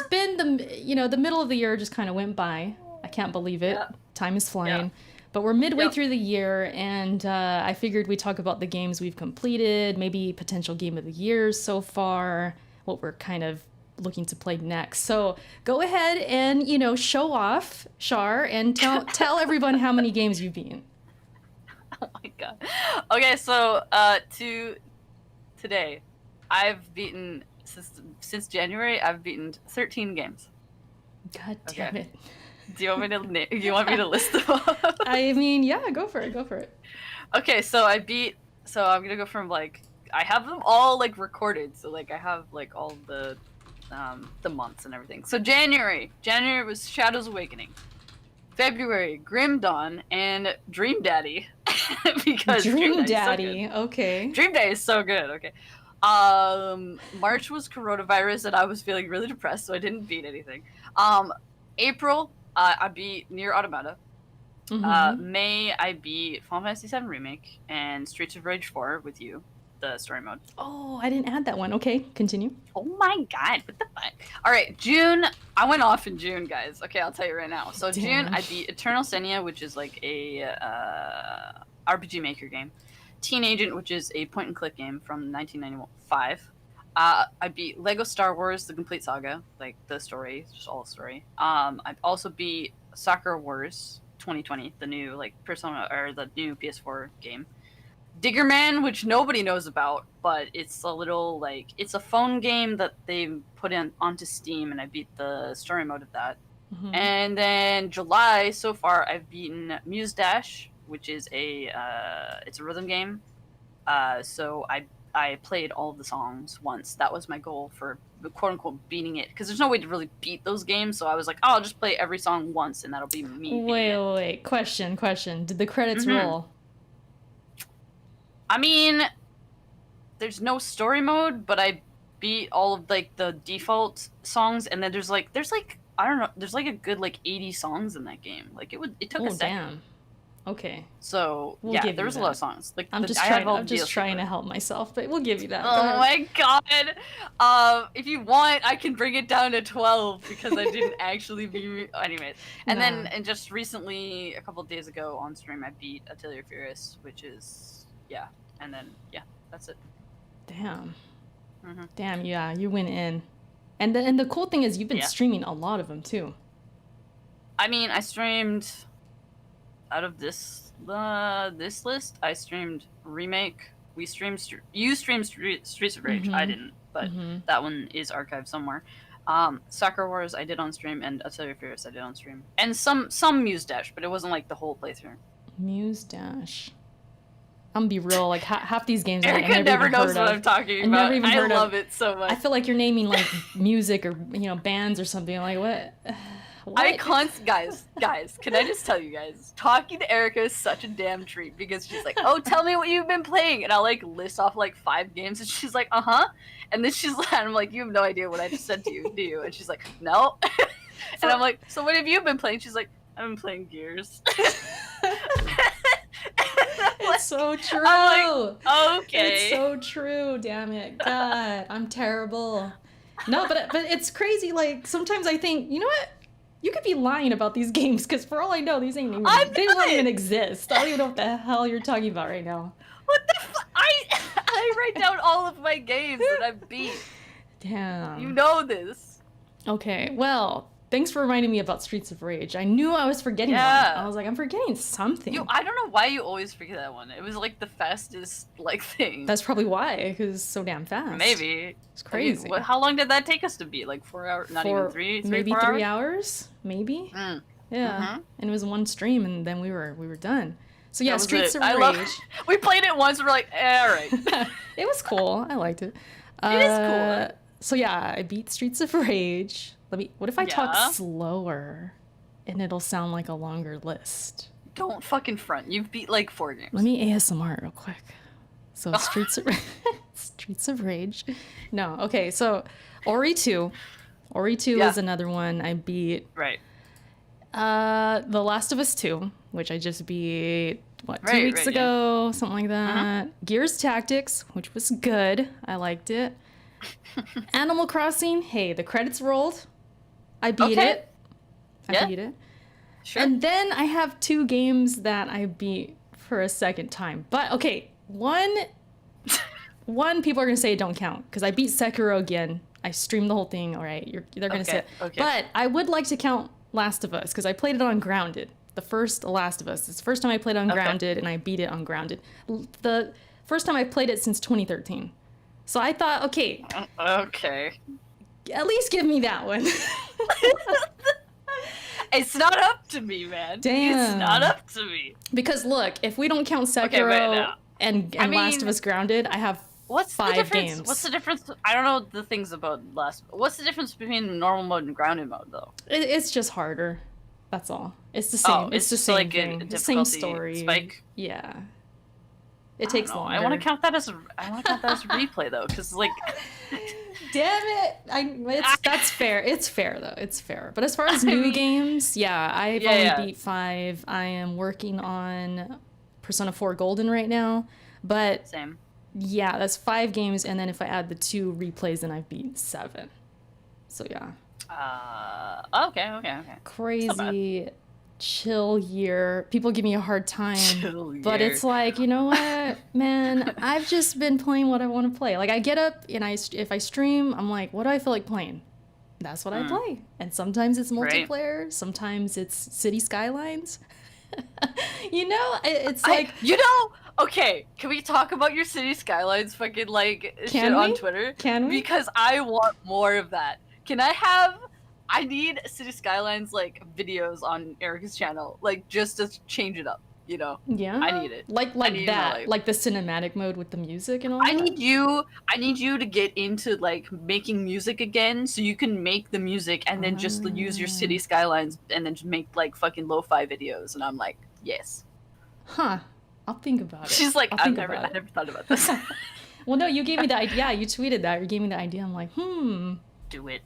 been the middle of the year just kind of went by. I can't believe it. Time is flying. But we're midway through the year, and I figured we'd talk about the games we've completed, maybe potential game of the year so far, what we're kind of looking to play next. So go ahead and, you know, show off, Char, and tell everyone how many games you've beaten. Oh my god. Okay, so today, I've beaten since January. I've beaten 13 games. God damn it! Do you want me to list them off? I mean, yeah, go for it. Okay, so I'm gonna go from like I have them all like recorded. So like I have like all the months and everything. So January was Shadows Awakening. February, Grim Dawn and Dream Daddy. Because Dream Daddy, so okay. Dream Daddy is so good, okay. March was coronavirus and I was feeling really depressed, so I didn't beat anything. April, I beat Nier Automata. May, I beat Final Fantasy VII Remake and Streets of Rage 4 with you, the story mode. Oh, I didn't add that one. Okay, continue. Oh my god, what the fuck? Alright, June, I went off in June, guys. Okay, I'll tell you right now. So Damn. June, I beat Eternal Senia, which is like a RPG Maker game. Teen Agent, which is a point-and-click game from 1995. I beat Lego Star Wars, the complete saga, like the story, just all the story. I also beat Soccer Wars 2020, the new like Persona or the new PS4 game. Diggerman, which nobody knows about, but it's a little like it's a phone game that they put onto Steam, and I beat the story mode of that. And then July, so far, I've beaten Muse Dash, which is it's a rhythm game. So I played all of the songs once. That was my goal for quote unquote beating it, because there's no way to really beat those games. So I was like, oh, I'll just play every song once, and that'll be me. Wait. Question. Did the credits roll? I mean, there's no story mode, but I beat all of like the default songs, and then there's like I don't know, there's like a good like 80 songs in that game. Like it took a second. Damn. Okay. So yeah, there was a lot of songs. Like I'm just trying to help myself, but we'll give you that. Oh my god! If you want, I can bring it down to 12 because I didn't actually beat. Anyways, and then just recently, a couple of days ago on stream, I beat Atelier Furious, which is. Yeah, and then that's it. Damn. Damn, yeah, you went in. And the cool thing is you've been streaming a lot of them too. I mean, I streamed out of this list. I streamed Remake. You streamed Streets of Rage. I didn't, but that one is archived somewhere. Soccer Wars I did on stream, and Atelier Furious I did on stream, and some Muse Dash, but it wasn't like the whole playthrough. Muse Dash. I'm gonna be real, like half these games Erica never knows what I'm talking about. I love it so much. I feel like you're naming like music or bands or something. Like what? Guys, can I just tell you guys, talking to Erica is such a damn treat, because she's like, oh, tell me what you've been playing, and I'll like list off like 5 games, and she's like, and then she's like, I'm like, you have no idea what I just said to you, do you? And she's like, no. And I'm like, so what have you been playing? She's like, I've been playing Gears. It's so true. I'm like, okay. It's so true. Damn it. God, I'm terrible. No, but it's crazy. Like sometimes I think, you know what? You could be lying about these games, because for all I know, these ain't even. They don't even exist. I don't even know what the hell you're talking about right now. What the fuck? I write down all of my games that I've beat. Damn. You know this. Okay. Well. Thanks for reminding me about Streets of Rage. I knew I was forgetting one. I was like, I'm forgetting something. I don't know why you always forget that one. It was like the fastest like thing. That's probably why, because it's so damn fast. Maybe. It's crazy. I mean, how long did that take us to beat? Like 4 hours? Not even 3? Maybe 4 3 hours? Maybe? Yeah. And it was one stream, and then we were done. So yeah, Streets of Rage. We played it once, and we're like, all right. It was cool. I liked it. It is cool. So yeah, I beat Streets of Rage. What if I talk slower and it'll sound like a longer list? Don't fucking front. You've beat like 4 games. Let me ASMR real quick. So Streets of Rage. No, okay. So Ori 2. Ori 2 is another one I beat. Right. The Last of Us 2, which I just beat 2 weeks ago, something like that. Gears Tactics, which was good. I liked it. Animal Crossing. Hey, the credits rolled. I beat it. I beat it. Sure. And then I have 2 games that I beat for a second time. But okay, one people are gonna say it don't count, because I beat Sekiro again I streamed the whole thing. All right, they're gonna say it. Okay. But I would like to count Last of Us because I played it on Grounded. The first Last of Us. It's the first time I played on Grounded, and I beat it on Grounded. The first time I played it since 2013. So I thought, okay. At least give me that one. It's not up to me, man. Damn. It's not up to me. Because look, if we don't count Sekiro and Last of Us Grounded, I have 5 games. What's the difference? I don't know the things about What's the difference between normal mode and grounded mode, though? It's just harder. That's all. It's the same. It's the same like thing. The same story. Spike. Yeah. It takes longer. I want to count that as a replay though, because like. Damn it! That's fair. It's fair though. It's fair. But as far as new games, I've only beat 5. I am working on Persona 4 Golden right now, but same. Yeah, that's 5 games, and then if I add the 2 replays, then I've beat 7. So yeah. Okay. Crazy chill year. People give me a hard time, but it's like, you know what, man, I've just been playing what I want to play. Like I get up and if I stream, I'm like, what do I feel like playing? That's what I play. And sometimes it's multiplayer, right. Sometimes it's City Skylines. It's like, okay, can we talk about your City Skylines fucking like shit on Twitter? Can we? Because I want more of that. I need City Skylines like videos on Erica's channel, like just to change it up, you know? Yeah. I need it. Like that, like the cinematic mode with the music and all that? I need you to get into like making music again so you can make the music and then just use your City Skylines and then just make like fucking lo-fi videos, and I'm like, yes. Huh. I'll think about it. She's like, I never thought about this. Well, no, you gave me the idea. You tweeted that. You gave me the idea. I'm like, Do it.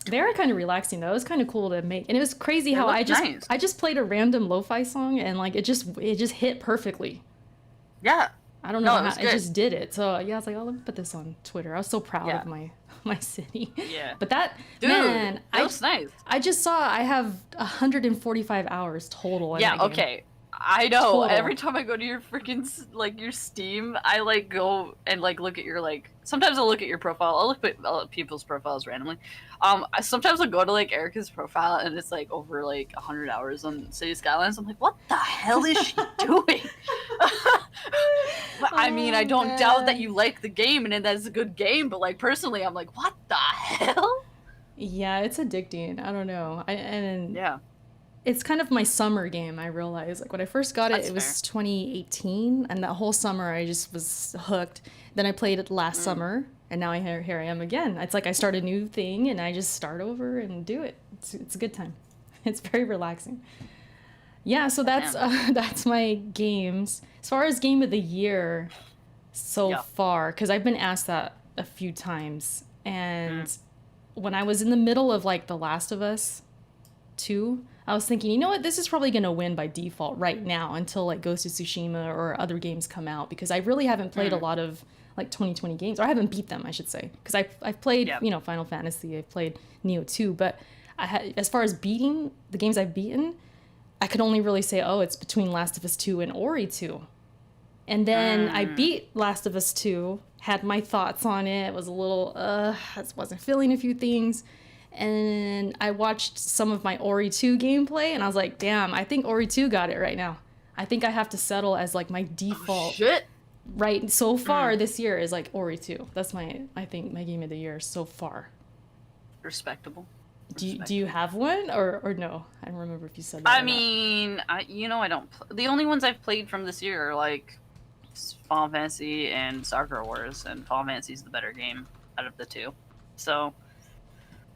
They were kind of relaxing though. It was kind of cool to make, and it was crazy how I just played a random lo-fi song and like it just hit perfectly. Yeah. I don't know how it just did it. So yeah, I was like, oh, let me put this on Twitter. I was so proud of my city. Yeah. But that was nice. I just saw I have 145 hours total. Yeah. Okay. I know. Total. Every time I go to your freaking like your Steam, I like go and like look at your like. Sometimes I'll look at your profile. I'll look at people's profiles randomly. Sometimes I'll go to like Erica's profile and it's like over like 100 hours on City Skylines. I'm like, what the hell is she doing? I mean, I don't doubt that you like the game and that's a good game, but like personally, I'm like, what the hell? Yeah, it's addicting. I don't know. Yeah. It's kind of my summer game, I realize. Like when I first got it, it was 2018, and that whole summer I just was hooked. Then I played it last summer, and now here I am again. It's like I start a new thing, and I just start over and do it. It's a good time. It's very relaxing. Yeah, so that's my games. As far as game of the year so far, because I've been asked that a few times, and when I was in the middle of like The Last of Us 2, I was thinking, you know what, this is probably going to win by default right now until like Ghost of Tsushima or other games come out, because I really haven't played a lot of like 2020 games, or I haven't beat them, I should say, because I've played Final Fantasy, I've played Neo 2, but as far as beating the games I've beaten, I could only really say, it's between Last of Us 2 and Ori 2. And then I beat Last of Us 2, had my thoughts on it, it was a little, I wasn't feeling a few things. And I watched some of my Ori 2 gameplay, and I was like, damn, I think Ori 2 got it right now. I think I have to settle as like my default. Right so far this year is like Ori 2. That's I think my game of the year so far. Respectable. Do you have one or no? I don't remember if you said that. I mean, I don't. The only ones I've played from this year are like Final Fantasy and Sakura Wars, and Final Fantasy is the better game out of the two. So,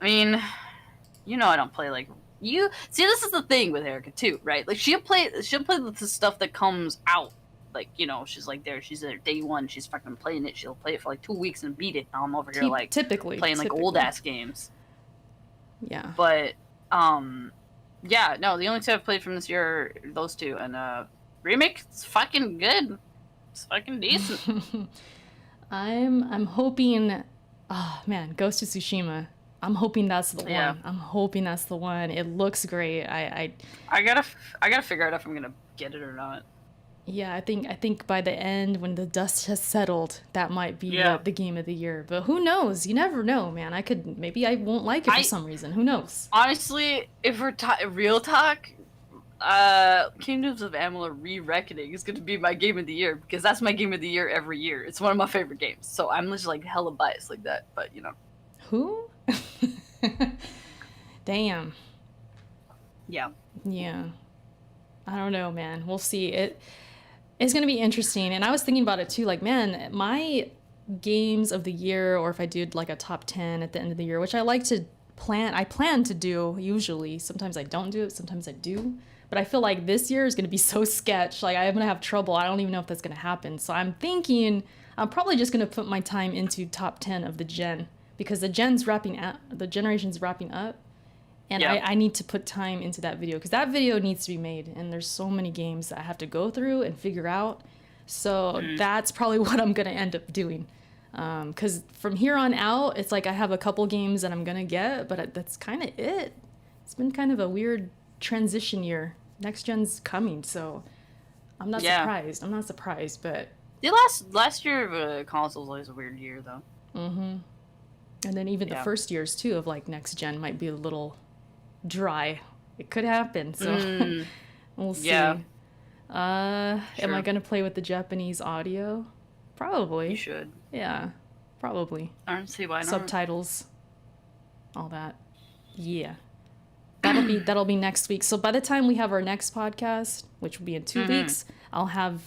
I mean, I don't play like you. See, this is the thing with Erica too, right? Like she'll play the stuff that comes out. Like, she's like there. She's there day one. She's fucking playing it. She'll play it for like 2 weeks and beat it. Now I'm over here like playing like old ass games. Yeah. But yeah, no, the only two I've played from this year are those two, and remake, it's fucking good. It's fucking decent. I'm hoping, oh man, Ghost of Tsushima. I'm hoping that's the one. I'm hoping that's the one. It looks great. I gotta figure out if I'm gonna get it or not. Yeah, I think by the end, when the dust has settled, that might be the game of the year. But who knows? You never know, man. Maybe I won't like it for some reason. Who knows? Honestly, if we're real talk, Kingdoms of Amalur Re-Reckoning is going to be my game of the year, because that's my game of the year every year. It's one of my favorite games, so I'm just like hella biased like that. But you know, who? Damn. Yeah. I don't know, man. We'll see. It's going to be interesting. And I was thinking about it too. Like, man, my games of the year, or if I did like a top 10 at the end of the year, which I plan to do usually. Sometimes I don't do it. Sometimes I do. But I feel like this year is going to be so sketch. Like, I'm going to have trouble. I don't even know if that's going to happen. So I'm thinking I'm probably just going to put my time into top 10 of the gen, because the generation's wrapping up. And I need to put time into that video, because that video needs to be made. And there's so many games that I have to go through and figure out. So that's probably what I'm going to end up doing. Because from here on out, it's like I have a couple games that I'm going to get, but that's kind of it. It's been kind of a weird transition year. Next gen's coming, so I'm not surprised. I'm not surprised, but... The last year of console was always a weird year, though. Mm-hmm. And then even the first years, too, of like next gen might be a little dry. It could happen, so we'll see. Yeah. Sure. Am I gonna play with the Japanese audio? Probably. You should. Yeah, probably. I don't see why not. Subtitles, all that. Yeah. That'll be next week. So by the time we have our next podcast, which will be in 2 weeks, I'll have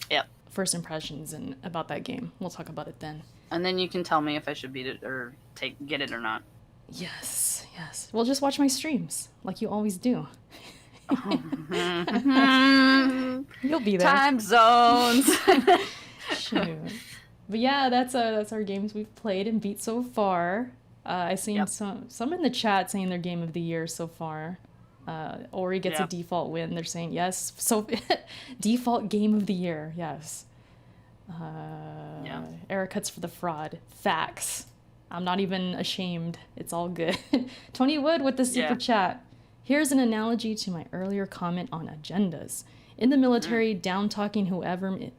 first impressions and about that game. We'll talk about it then. And then you can tell me if I should beat it or get it or not. Yes. Well, just watch my streams like you always do. You'll be there. Time zones. Shoot. But yeah, that's our games we've played and beat so far. I seen some in the chat saying their game of the year so far. Ori gets a default win. They're saying yes. So default game of the year. Yes. Error cuts for the fraud. Facts. I'm not even ashamed. It's all good. Tony Wood with the super chat. Here's an analogy to my earlier comment on agendas. In the military, down-talking whomever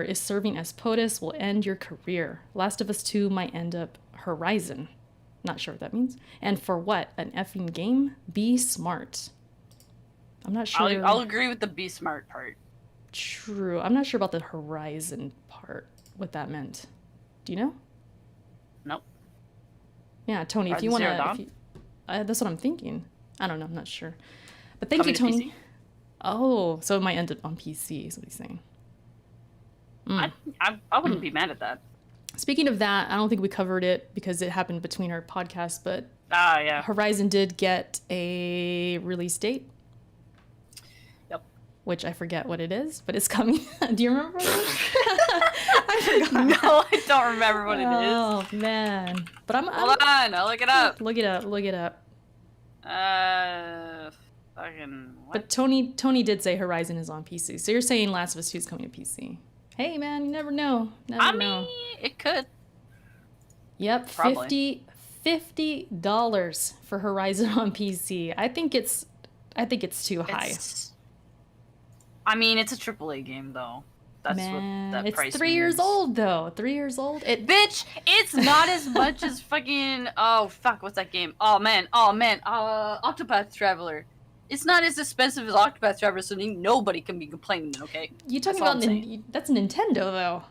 is serving as POTUS will end your career. Last of Us 2 might end up Horizon. Not sure what that means. And for what? An effing game? Be smart. I'm not sure. I'll agree with the be smart part. True. I'm not sure about the Horizon part, what that meant. Do you know? Nope. Yeah, Tony, if you want to... that's what I'm thinking. I don't know. I'm not sure. But thank you, Tony. PC? Oh, so it might end up on PC, is what he's saying. I wouldn't be mad at that. Speaking of that, I don't think we covered it because it happened between our podcasts, but Horizon did get a release date. Yep. Which I forget what it is, but it's coming. Do you remember? I forgot. No, I don't remember what it is. Oh, man. But Hold on, I'll look it up. Look it up. Fucking what? But Tony did say Horizon is on PC. So you're saying Last of Us 2 is coming to PC. Hey, man, you never know. I mean, it could. Yep, probably. $50 for Horizon on PC. I think it's too high. I mean, it's a AAA game, though. That's man, what that price it's 3 means. years old, though. 3 years old. Bitch, it's not as much as fucking... Oh, fuck, what's that game? Oh, man. Octopath Traveler. It's not as expensive as Octopath Traveler, so nobody can be complaining, okay? You talking about... That's Nintendo, though.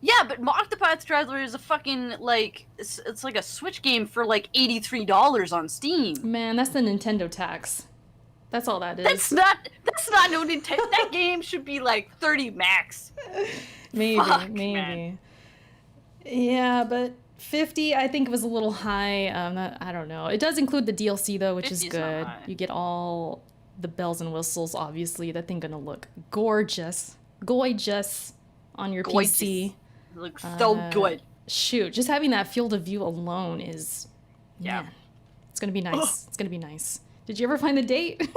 Yeah, but Octopath Traveler is a fucking, like... It's like a Switch game for, like, $83 on Steam. Man, that's the Nintendo tax. That's all that is. That's not no Nintendo. That game should be like 30 max. Maybe. Man. Yeah, but 50 I think was a little high. I don't know. It does include the DLC though, which is good. You get all the bells and whistles. Obviously, that thing gonna look gorgeous on your PC. It looks so good. Shoot, just having that field of view alone is man, it's gonna be nice. It's gonna be nice. Did you ever find the date?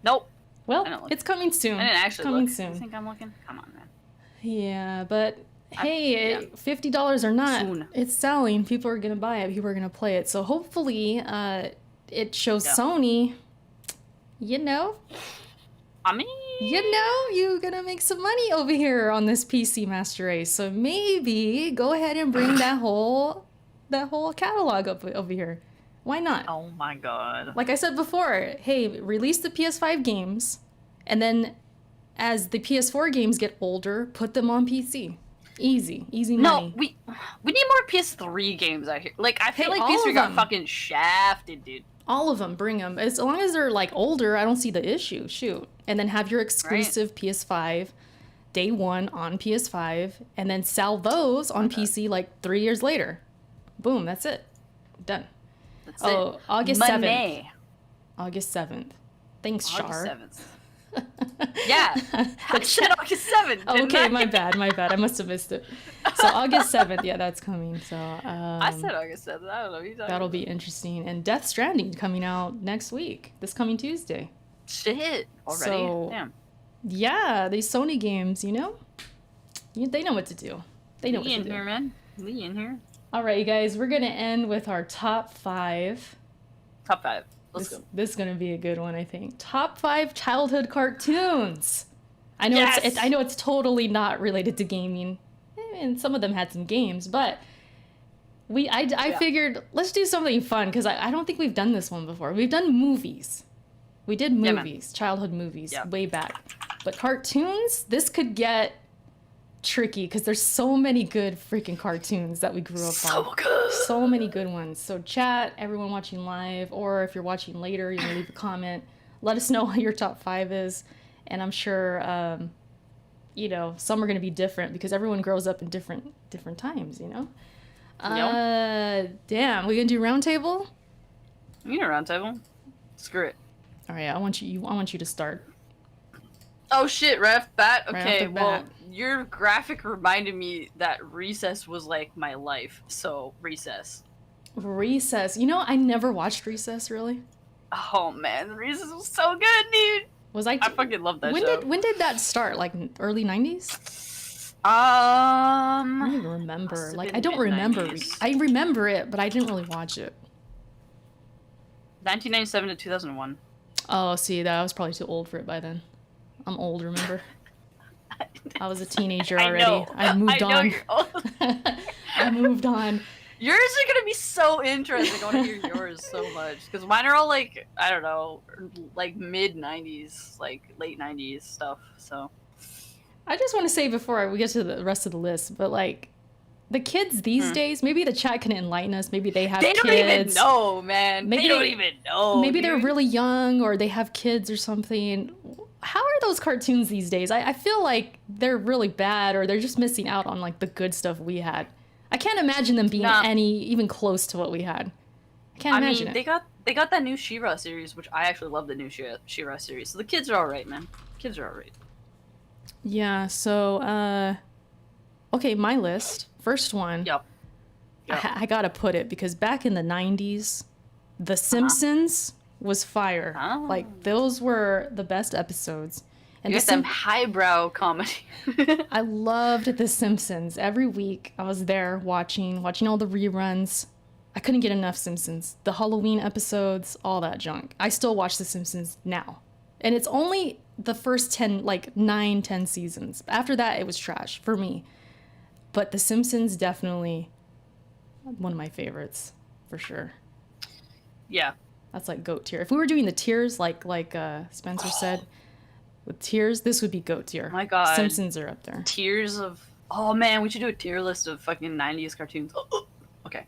Nope. Well, it's coming soon. I didn't actually coming look. soon. You think I'm looking? Come on, man. Yeah, but hey, $50 or not, it's selling. People are gonna buy it. People are gonna play it. So hopefully, it shows Sony. You know. I mean, you're gonna make some money over here on this PC Master Race. So maybe go ahead and bring that whole catalog up over here. Why not? Oh my god. Like I said before, hey, release the PS5 games, and then as the PS4 games get older, put them on PC. Easy money. No, we need more PS3 games out here. Like, I feel like PS3 got fucking shafted, dude. All of them, bring them. As long as they're like older, I don't see the issue. Shoot. And then have your exclusive PS5 day one on PS5, and then sell those on PC like 3 years later. Boom, that's it. Done. That's it. August Money. 7th. August 7th. Thanks, Char. August 7th. Yeah, I said August 7th. Okay, my bad. I must have missed it. So August 7th, yeah, that's coming. So I said August 7th. I don't know. That'll be interesting. And Death Stranding coming out next week, this coming Tuesday. Shit, already? So, damn. Yeah, these Sony games, they know what to do. They know what to do. We in here, man. We in here. All right, you guys, we're gonna end with our top 5. Top 5. Let's go. This is gonna be a good one, I think. Top 5 childhood cartoons. I know I know it's totally not related to gaming, and some of them had some games, but I figured let's do something fun because I don't think we've done this one before. We've done movies. We did movies, childhood movies, way back, but cartoons. This could get tricky because there's so many good freaking cartoons that we grew up on. Good. So many good ones. So chat, everyone watching live, or if you're watching later, you can leave a comment. Let us know what your top 5 is. And I'm sure, some are going to be different because everyone grows up in different times, Damn, we going to do round table? We need a round table. Screw it. All right, I want you to start. Oh shit, right off the bat? Right Okay, off the well, bat. your graphic reminded me that Recess was like my life, so Recess. Recess. I never watched Recess, really. Oh man, Recess was so good, dude! I fucking love that show. When did that start? Like early 90s? I don't even remember. Like, I don't remember. I remember it, but I didn't really watch it. 1997 to 2001. Oh, see, that I was probably too old for it by then. I'm old, remember? I was a teenager already. I moved on. You're old. I moved on. Yours are gonna be so interesting. I want to hear yours so much because mine are all like, I don't know, like mid 90s, like late 90s stuff. So I just want to say before we get to the rest of the list, but like the kids these days, maybe the chat can enlighten us. Maybe they have kids. They don't even know, man. They don't even know. Maybe they're really young or they have kids or something. How are those cartoons these days? I feel like they're really bad or they're just missing out on like the good stuff we had. I can't imagine them being even close to what we had. I can't imagine it. They got that new She-Ra series, which I actually love the new She-Ra series. So the kids are alright, man. Kids are alright. Yeah, so, okay, my list. First one. Yep. I gotta put it because back in the 90s, The Simpsons was fire. Like, those were the best episodes. And you got them highbrow comedy. I loved The Simpsons. Every week I was there watching all the reruns. I couldn't get enough Simpsons. The Halloween episodes, all that junk. I still watch The Simpsons now. And it's only the first 9-10 seasons. After that, it was trash for me. But The Simpsons, definitely one of my favorites, for sure. Yeah. That's like GOAT tier. If we were doing the tiers, like Spencer said, with tiers, this would be GOAT tier. Oh my god. Simpsons are up there. Tiers of... Oh man, we should do a tier list of fucking 90s cartoons. Okay.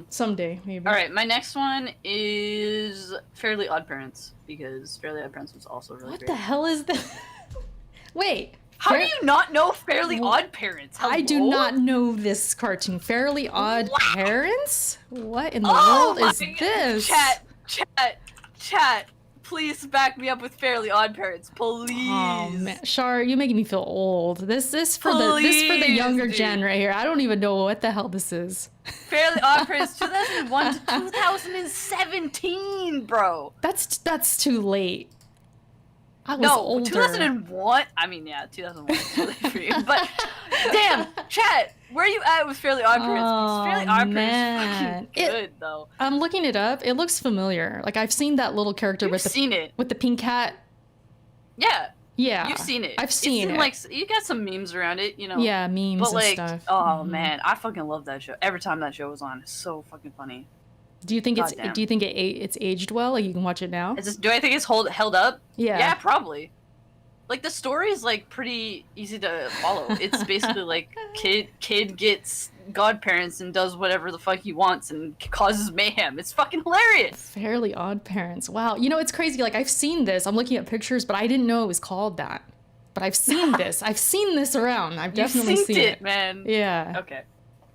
Someday, maybe. Alright, my next one is Fairly Odd Parents, because Fairly Odd Parents was also really great. What the hell is that? Wait. How do you not know Fairly Odd Parents? Hello? I do not know this cartoon. Fairly Odd Parents? What in the world is this? Chat. Please back me up with Fairly Odd Parents, please. Oh man, Char, you're making me feel old. This for the younger gen right here. I don't even know what the hell this is. Fairly Odd Parents, 2001 to 2017, bro. That's too late. I was older. 2001. I mean, yeah, 2001 is too late for you. But damn, chat, where are you at with Fairly Odd Parents? Because Fairly Odd Parents is fucking good, though. I'm looking it up. It looks familiar. Like I've seen that little character with the pink hat. Yeah. Yeah. You've seen it. I've seen it. Like, you got some memes around it, you know. Yeah, memes but, like, and stuff. Oh, man. I fucking love that show. Every time that show was on, it's so fucking funny. Do you think it's aged well? Like, you can watch it now? Do I think it's held up? Yeah. Yeah, probably. Like, the story is, like, pretty easy to follow. It's basically, like, kid gets godparents and does whatever the fuck he wants and causes mayhem. It's fucking hilarious. Fairly Odd Parents. Wow. You know, it's crazy. Like, I've seen this. I'm looking at pictures, but I didn't know it was called that. But I've seen this. I've seen this around. I've definitely seen it. Man. Yeah. Okay.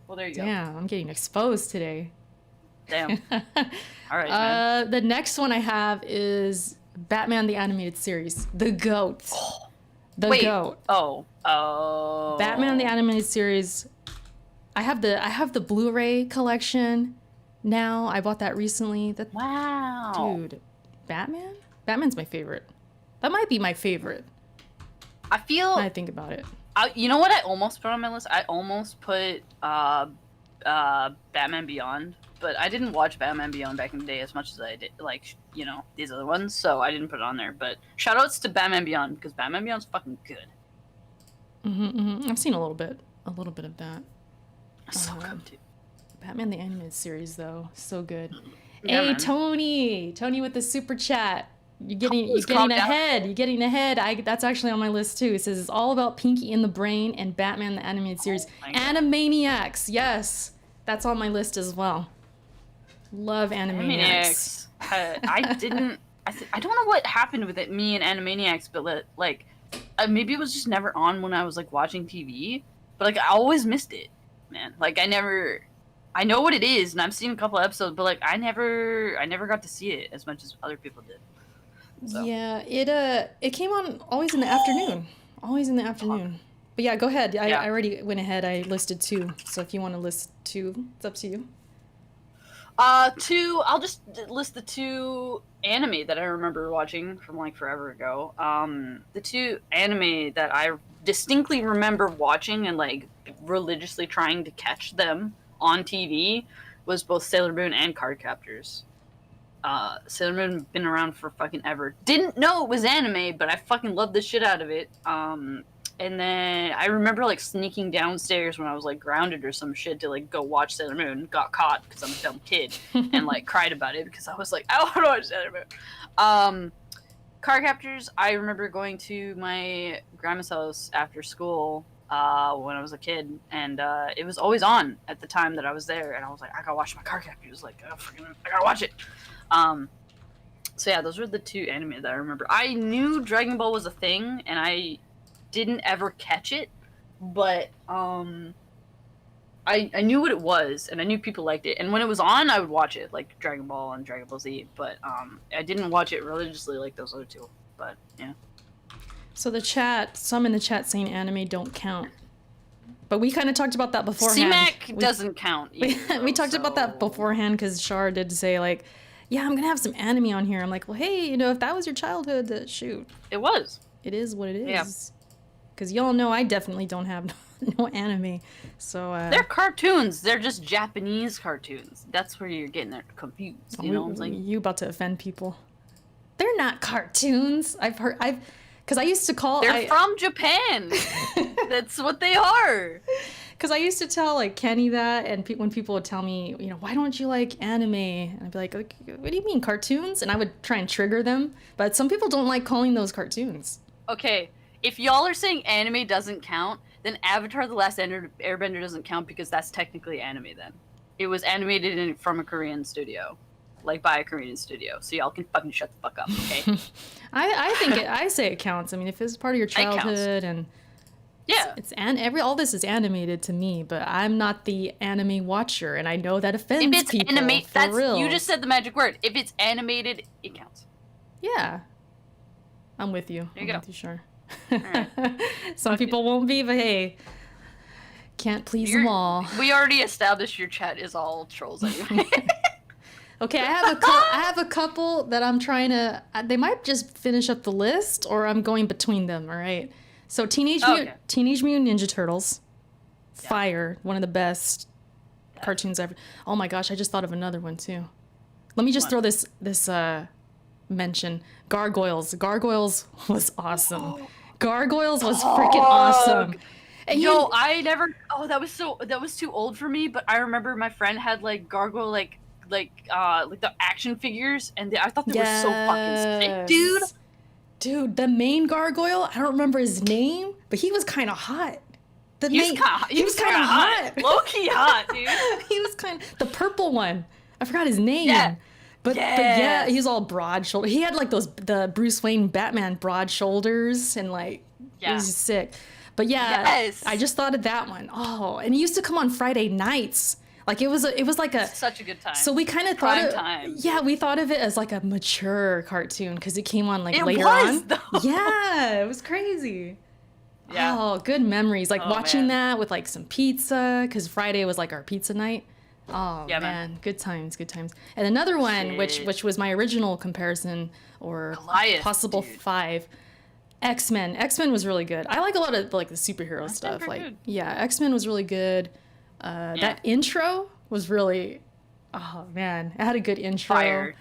Well, there you go. Damn, I'm getting exposed today. Damn. All right, man. The next one I have is Batman the Animated Series. The GOAT. GOAT. Oh. Batman the Animated Series. I have the Blu-ray collection now. I bought that recently. Wow. Dude, Batman's my favorite. That might be my favorite. I feel... When I think about it. You know what I almost put on my list? I almost put Batman Beyond. But I didn't watch Batman Beyond back in the day as much as I did, like, you know, these other ones, so I didn't put it on there. But shoutouts to Batman Beyond, because Batman Beyond's fucking good. I've seen a little bit of that. So good, too. Batman the Animated Series, though, so good. Yeah, hey, man. Tony with the super chat. You're getting ahead. You're getting ahead. That's actually on my list too. It says it's all about Pinky in the Brain and Batman the Animated Series. Animaniacs, yes, that's on my list as well. Love Animaniacs. I didn't. I don't know what happened with it. Me and Animaniacs, but like, maybe it was just never on when I was like watching TV. But like, I always missed it, man. Like, I know what it is, and I've seen a couple episodes, but like, I never got to see it as much as other people did. So. Yeah, it came on always in the afternoon. Always in the afternoon. But yeah, go ahead. I already went ahead. I listed 2. So if you want to list 2, it's up to you. 2, I'll just list the 2 anime that I remember watching from like forever ago. The 2 anime that I distinctly remember watching and like religiously trying to catch them on TV was both Sailor Moon and Cardcaptors. Sailor Moon been around for fucking ever. Didn't know it was anime, but I fucking loved the shit out of it. And then I remember like sneaking downstairs when I was like grounded or some shit to like go watch Sailor Moon. Got caught because I'm a dumb kid and like cried about it because I was like, I want to watch Sailor Moon. Cardcaptors, I remember going to my grandma's house after school when I was a kid, and it was always on at the time that I was there, and I was like, I gotta watch my Cardcaptors. Like, I gotta watch it. So yeah, those were the 2 anime that I remember. I knew Dragon Ball was a thing, and I didn't ever catch it, but I knew what it was, and I knew people liked it, and when it was on, I would watch it, like Dragon Ball and Dragon Ball Z, but I didn't watch it religiously like those other 2, but yeah. So some in the chat saying anime don't count. But we kind of talked about that beforehand. CMAC doesn't count either, we talked about that beforehand because Shar did say like, yeah, I'm gonna have some anime on here. I'm like, well, hey, you know, if that was your childhood, shoot. It was. It is what it is. Yeah. Because y'all know I definitely don't have no anime. So they're cartoons. They're just Japanese cartoons. That's where you're getting confused. You know what I'm saying? You about to offend people? They're not cartoons. Because I used to call. They're from Japan. That's what they are. Because I used to tell like Kenny that, and when people would tell me, you know, why don't you like anime? And I'd be like, what do you mean cartoons? And I would try and trigger them, but some people don't like calling those cartoons. Okay, if y'all are saying anime doesn't count, then Avatar: The Last Airbender doesn't count because that's technically anime. Then it was animated from a Korean studio, like by a Korean studio. So y'all can fucking shut the fuck up, okay? I say it counts. I mean, if it's part of your childhood and. Yeah, all this is animated to me, but I'm not the anime watcher, and I know that offends people. If it's real. You just said the magic word. If it's animated, it counts. Yeah, I'm with you. There you go. With you, sure. Right. Some people won't be, but hey, can't please them all. We already established your chat is all trolls anyway. Okay, I have a couple that I'm trying to. They might just finish up the list, or I'm going between them. All right. So Teenage Mutant Ninja Turtles, fire, one of the best cartoons ever. Oh my gosh, I just thought of another one too. Let me just throw this mention Gargoyles. Gargoyles was awesome. Gargoyles was freaking awesome. And yo, I never. Oh, that was too old for me. But I remember my friend had like gargoyle like the action figures, and I thought they were so fucking sick, dude. Dude, the main gargoyle, I don't remember his name, but he was kind of hot. He was kind of hot. Low key hot, dude. He was the purple one. I forgot his name. Yeah. But yeah, he was all broad shoulder. He had like the Bruce Wayne Batman broad shoulders and like it was just sick. But yeah, I just thought of that one. Oh, and he used to come on Friday nights. Like it was like such a good time. So we kind of thought we thought of it as like a mature cartoon because it came on like later on. Though. Yeah, it was crazy. Yeah. Oh, good memories. Like watching that with like some pizza because Friday was like our pizza night. Oh yeah, man, good times. And another one, which was my original comparison or Goliath, possible dude. 5. X-Men. X-Men was really good. I like a lot of like the superhero stuff. Like good. Yeah, X-Men was really good. That intro was really, oh man, it had a good intro. Fire.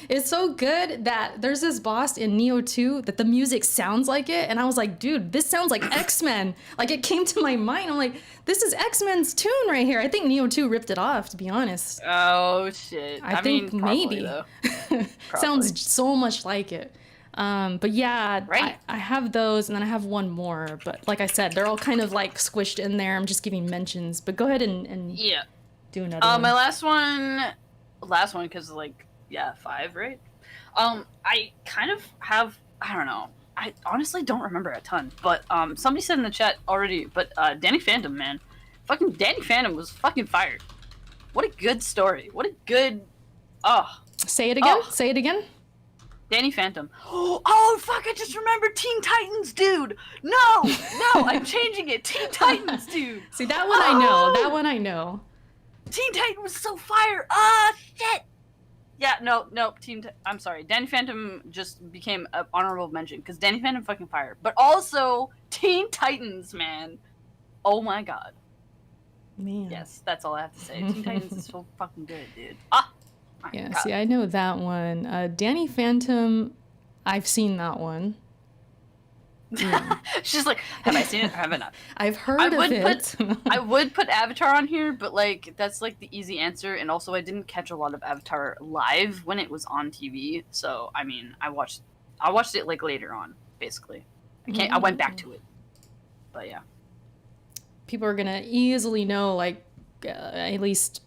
It's so good that there's this boss in Neo 2 that the music sounds like it, and I was like, dude, this sounds like X-Men. Like it came to my mind. I'm like, this is X-Men's tune right here. I think Neo 2 ripped it off, to be honest. Oh shit. I think maybe. Sounds so much like it. But yeah, right. I have those, and then I have one more. But like I said, they're all kind of like squished in there. I'm just giving mentions. But go ahead and do another one. My last one, because like 5, right? I kind of have, I don't know. I honestly don't remember a ton. But somebody said in the chat already. But Danny Phantom, man, fucking Danny Phantom was fucking fired. What a good story. What a good. Say it again. Say it again. Danny Phantom. Oh, fuck, I just remembered Teen Titans, dude. No, I'm changing it. Teen Titans, dude. See, that one I know. That one I know. Teen Titan was so fire. Shit. Yeah, no, I'm sorry. Danny Phantom just became an honorable mention because Danny Phantom fucking fire. But also, Teen Titans, man. Oh my god. Man. Yes, that's all I have to say. Teen Titans is so fucking good, dude. Yeah, God. See, I know that one. Danny Phantom, I've seen that one. Yeah. She's like, have I seen it or have I not? I've heard of it. I would put Avatar on here, but like that's like the easy answer. And also, I didn't catch a lot of Avatar live when it was on TV. So I mean, I watched it like later on, basically. I went back to it, but yeah. People are gonna easily know, like, at least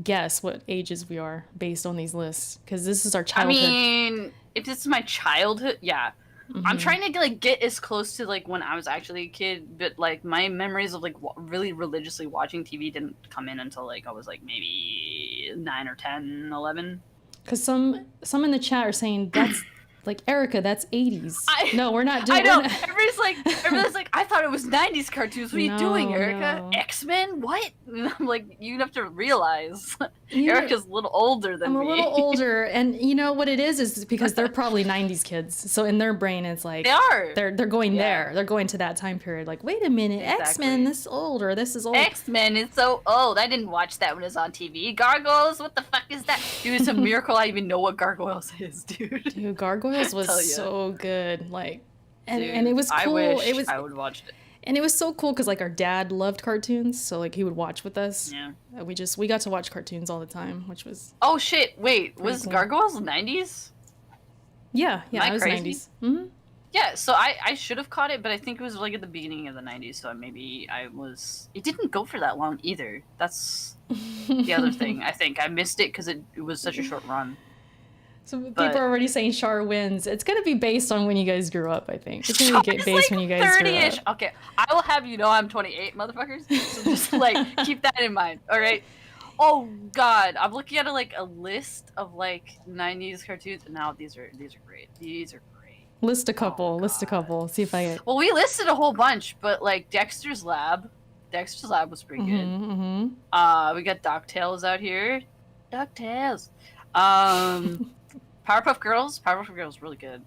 guess what ages we are based on these lists because this is our childhood. I mean, if this is my childhood, yeah. Mm-hmm. I'm trying to like get as close to like when I was actually a kid, but like my memories of like really religiously watching TV didn't come in until like I was like maybe 9 or 10, 11. Because some in the chat are saying that's like, Erica, that's 80s. No, we're not doing. I know. Everybody's like, I thought it was 90s cartoons. What are you doing, Erica? No. X-Men? What? And I'm like, you have to realize, Erica's a little older than me. I'm a little older, and you know what it is because they're probably 90s kids. So in their brain, it's like they are. They're going there. They're going to that time period. Like, wait a minute, exactly. X-Men, this is old, or this is old. X-Men is so old. I didn't watch that when it was on TV. Gargoyles? What the fuck is that? Dude, it's a miracle I even know what Gargoyles is, dude. Dude, Gargoyles was so good, like, and it was cool. I would watch it, and it was so cool because like our dad loved cartoons, so like he would watch with us. Yeah, we got to watch cartoons all the time, which was shit. Wait, was cool. Gargoyles 90s? Yeah, it was crazy? 90s. Mm-hmm. Yeah, so I should have caught it, but I think it was like at the beginning of the 90s, so maybe it didn't go for that long either. That's the other thing. I think I missed it because it was such a short run. So people are already saying Char wins. It's going to be based on when you guys grew up, I think. It's going to get based when you guys 30-ish. Grew up. Okay, I will have you know I'm 28, motherfuckers. So just, like, keep that in mind, all right? Oh, God. I'm looking at, a list of, 90s cartoons. Now, these are great. These are great. List a couple. See if I get... Well, we listed a whole bunch, but, Dexter's Lab. Dexter's Lab was pretty good. Mm-hmm. We got DuckTales out here. DuckTales. Powerpuff Girls really good.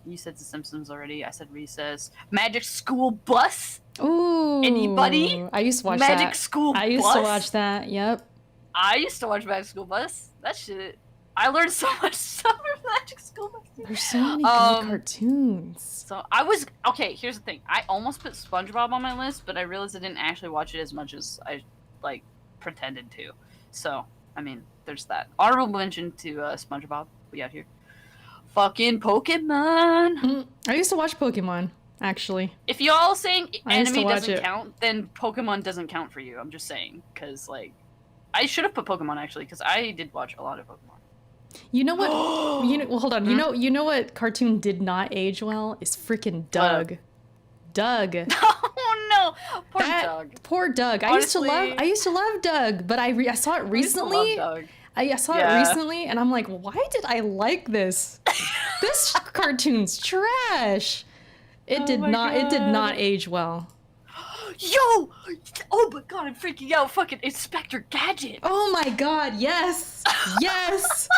You said The Simpsons already. I said Recess. Magic School Bus. Ooh. Anybody? I used to watch Magic School Bus. I used to watch that. Yep. I used to watch Magic School Bus. That shit. I learned so much stuff from Magic School Bus. There's so many good cartoons. So I was okay. Here's the thing. I almost put SpongeBob on my list, but I realized I didn't actually watch it as much as I like pretended to. So I mean, there's that. Honorable mention to SpongeBob. We out here. Fucking Pokemon. I used to watch Pokemon, actually. If y'all saying anime doesn't it. count, then Pokemon doesn't count for you. I'm just saying, because like, I should have put Pokemon actually, because I did watch a lot of Pokemon. You know what? Well, hold on. You know what cartoon did not age well? Is freaking Doug. Doug. Oh no, poor Doug. Poor Doug. Honestly, I used to love Doug, but I saw it recently. I saw it recently, and I'm like, why did I like this? This cartoon's trash. It did not age well. Yo! Oh my god, I'm freaking out. Fucking Inspector Gadget. Oh my god, yes. Yes.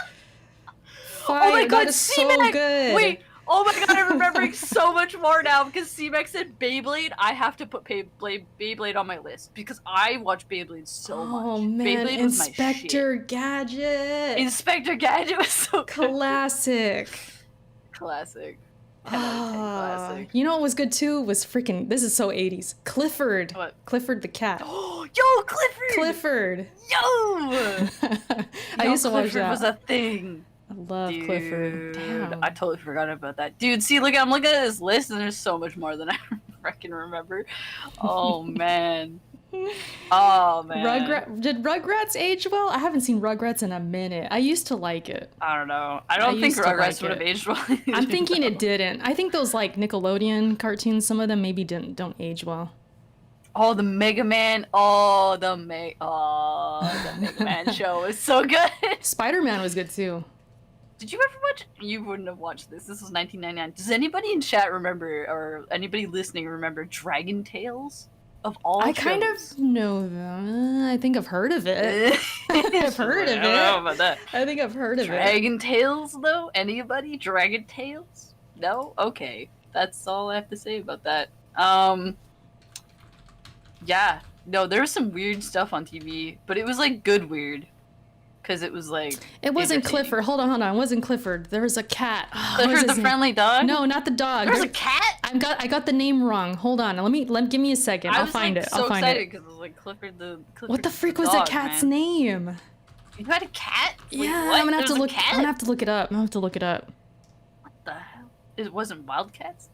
Fine, oh my god, that is so good. Wait, oh my god, I'm remembering so much more now because C-Max said Beyblade. I have to put Beyblade on my list because I watch Beyblade so much. Oh man, Beyblade was my Inspector shit. Gadget. Inspector Gadget was so good. Classic. Classic. You know what was good too? Was freaking, this is so 80s. Clifford. What? Clifford the cat. Yo, Clifford! Yo! I used to watch Clifford that. was a thing. I love Clifford. Damn. I totally forgot about that. Dude, see, look, I'm looking at this list and there's so much more than I freaking remember. Oh, man. Oh, man. Did Rugrats age well? I haven't seen Rugrats in a minute. I used to like it. I don't know. I don't think Rugrats would have aged well. I'm thinking it didn't. I think those like Nickelodeon cartoons, some of them maybe don't age well. Oh, the Mega Man. Oh, the Mega Man show was so good. Spider-Man was good too. Did you ever watch? You wouldn't have watched this. This was 1999. Does anybody in chat remember, or anybody listening remember Dragon Tales? Of all I shows? kind of know them. I think I've heard of it. I've heard of it. I don't know about that. I think I've heard of it. Dragon Tales, though? Anybody? Dragon Tales? No? Okay. That's all I have to say about that. Yeah. No, there was some weird stuff on TV, but it was like good weird. Because it was like. It wasn't Clifford. Hold on. It wasn't Clifford. There was a cat. Clifford the friendly dog? No, not the dog. There's a cat? I got the name wrong. Hold on. Give me a second. I'll find it. I'll find it. I was so excited because it was like Clifford the. What the freak was the cat's name? You had a cat? Wait, yeah, what? I'm gonna have to look. I'm gonna have to look it up. What the hell? It wasn't Wildcats?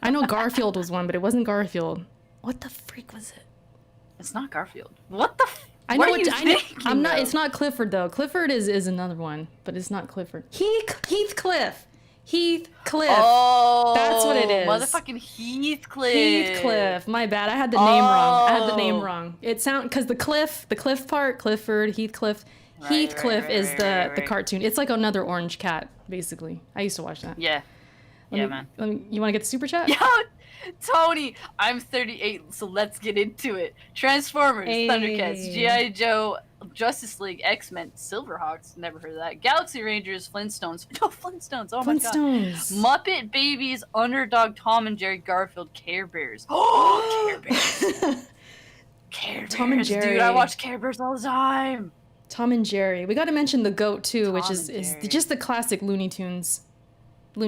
I know Garfield was one, but it wasn't Garfield. What the freak was it? It's not Garfield. What the? I know. I'm not. It's not Clifford though. Clifford is another one, but it's not Clifford. Heathcliff. Oh, that's what it is. Motherfucking Heathcliff. My bad. I had the name wrong. It because the cliff part, Clifford, Heathcliff. Heathcliff is the cartoon. It's like another orange cat, basically. I used to watch that. Yeah. Man. You want to get the super chat? Yo, Tony, I'm 38, so let's get into it. Transformers, Thundercats, G.I. Joe, Justice League, X-Men, Silverhawks, never heard of that. Galaxy Rangers, Flintstones. No, Flintstones, oh my god. Muppet Babies, Underdog, Tom and Jerry, Garfield, Care Bears. Oh, Care Bears. Care Bears, Tom and Jerry. Dude, I watch Care Bears all the time. Tom and Jerry. We got to mention the GOAT too, which is just the classic Looney Tunes. I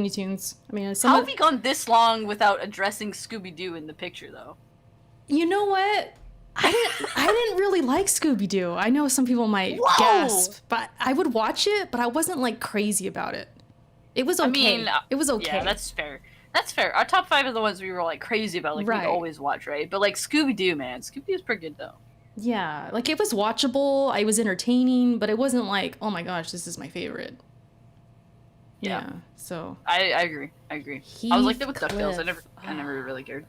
mean, how have we gone this long without addressing Scooby-Doo in the picture, though? You know what? I didn't really like Scooby-Doo. I know some people might gasp, but I would watch it, but I wasn't like crazy about it. It was okay. I mean, it was okay. Yeah, that's fair. That's fair. Our top 5 are the ones we were like crazy about, like we'd always watch, right? But like Scooby-Doo, man, Scooby-Doo's pretty good though. Yeah, like it was watchable. It was entertaining, but it wasn't like, oh my gosh, this is my favorite. Yeah. So I agree. I was like that with DuckTales. I never really cared.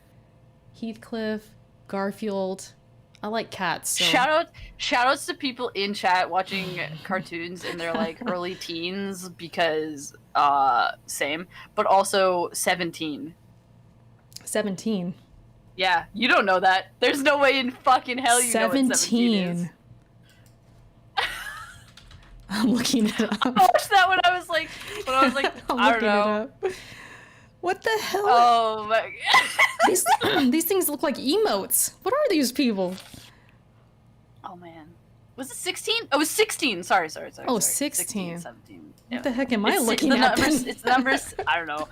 Heathcliff, Garfield. I like cats. So. Shoutouts to people in chat watching cartoons in their like early teens because same, but also 17. 17. Yeah, you don't know that. There's no way in fucking hell you know what 17 is. I'm looking it up. I watched that when I was like, I don't know. What the hell? Oh my god. These things look like emotes. What are these people? Oh man. Was it 16? Oh, it was 16. Sorry. Oh, 16, 17. What the heck am I looking at? It's the numbers. I don't know.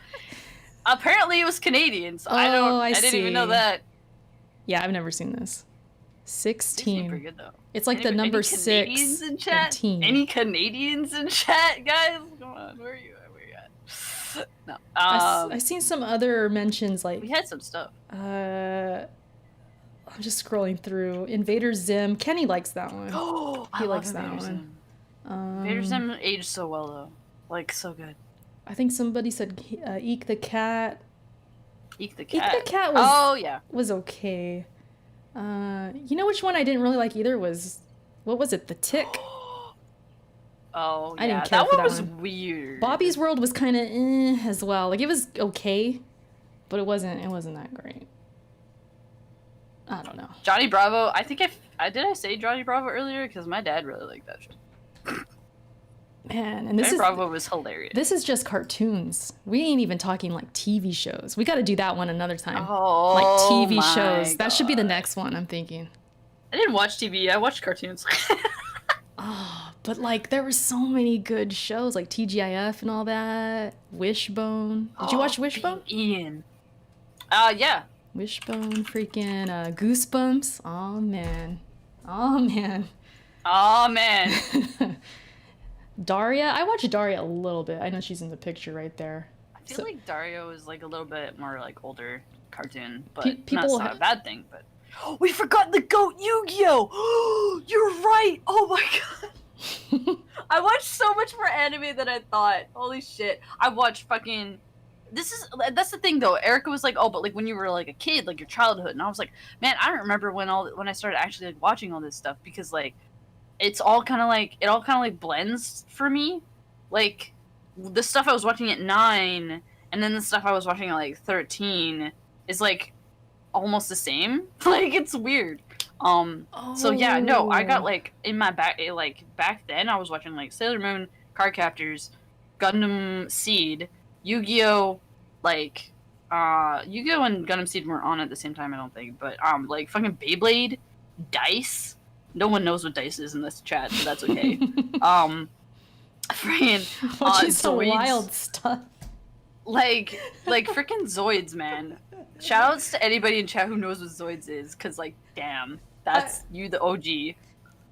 Apparently it was Canadian, so I didn't even know that. Yeah, I've never seen this. 16. Pretty good though. It's like the number any 6. Canadians in chat? Any Canadians in chat, guys? Come on, where are you at? Where are you at? No. I've seen some other mentions like we had some stuff. I'm just scrolling through. Invader Zim. Kenny likes that one. Oh, he likes that one. Invader Zim aged so well though, like so good. I think somebody said Eek the Cat. Eek the Cat. Eek the Cat was okay. You know which one I didn't really like either was, what was it? The Tick. Oh, I didn't care that for one that was one. weird. Bobby's World was kind of as well. Like it was okay, but it wasn't that great. I don't know. Johnny Bravo. I think did I say Johnny Bravo earlier? Because my dad really liked that show. Man, and Johnny Bravo was hilarious. This is just cartoons. We ain't even talking like TV shows. We got to do that one another time. Oh, like TV shows. God. That should be the next one. I'm thinking. I didn't watch TV. I watched cartoons. But like there were so many good shows like TGIF and all that. Wishbone. Did you watch Wishbone? Ian. Yeah. Wishbone, freaking Goosebumps. Oh man. Oh man. Oh man. Daria. I watched Daria a little bit. I know she's in the picture right there. I feel like Dario is like a little bit more like older cartoon, but people that's not a bad thing. But we forgot the GOAT Yu-Gi-Oh! You're right. Oh my god. I watched so much more anime than I thought. Holy shit. I watched fucking... That's the thing though. Erica was like, oh, but like when you were like a kid, like your childhood. And I was like, man, I don't remember when I started actually like watching all this stuff because like it all kind of like blends for me. Like the stuff I was watching at 9 and then the stuff I was watching at like 13 is like almost the same. Like it's weird. So yeah, no, I got like in my back then I was watching like Sailor Moon, Card Captors, Gundam Seed, Yu-Gi-Oh, like Yu-Gi-Oh and Gundam Seed weren't on at the same time, I don't think, but like fucking Beyblade, Dice. No one knows what Dice is in this chat, so that's okay. Freaking watching some wild stuff. Like freaking Zoids, man. Shoutouts to anybody in chat who knows what Zoids is, cause like damn, that's you the OG.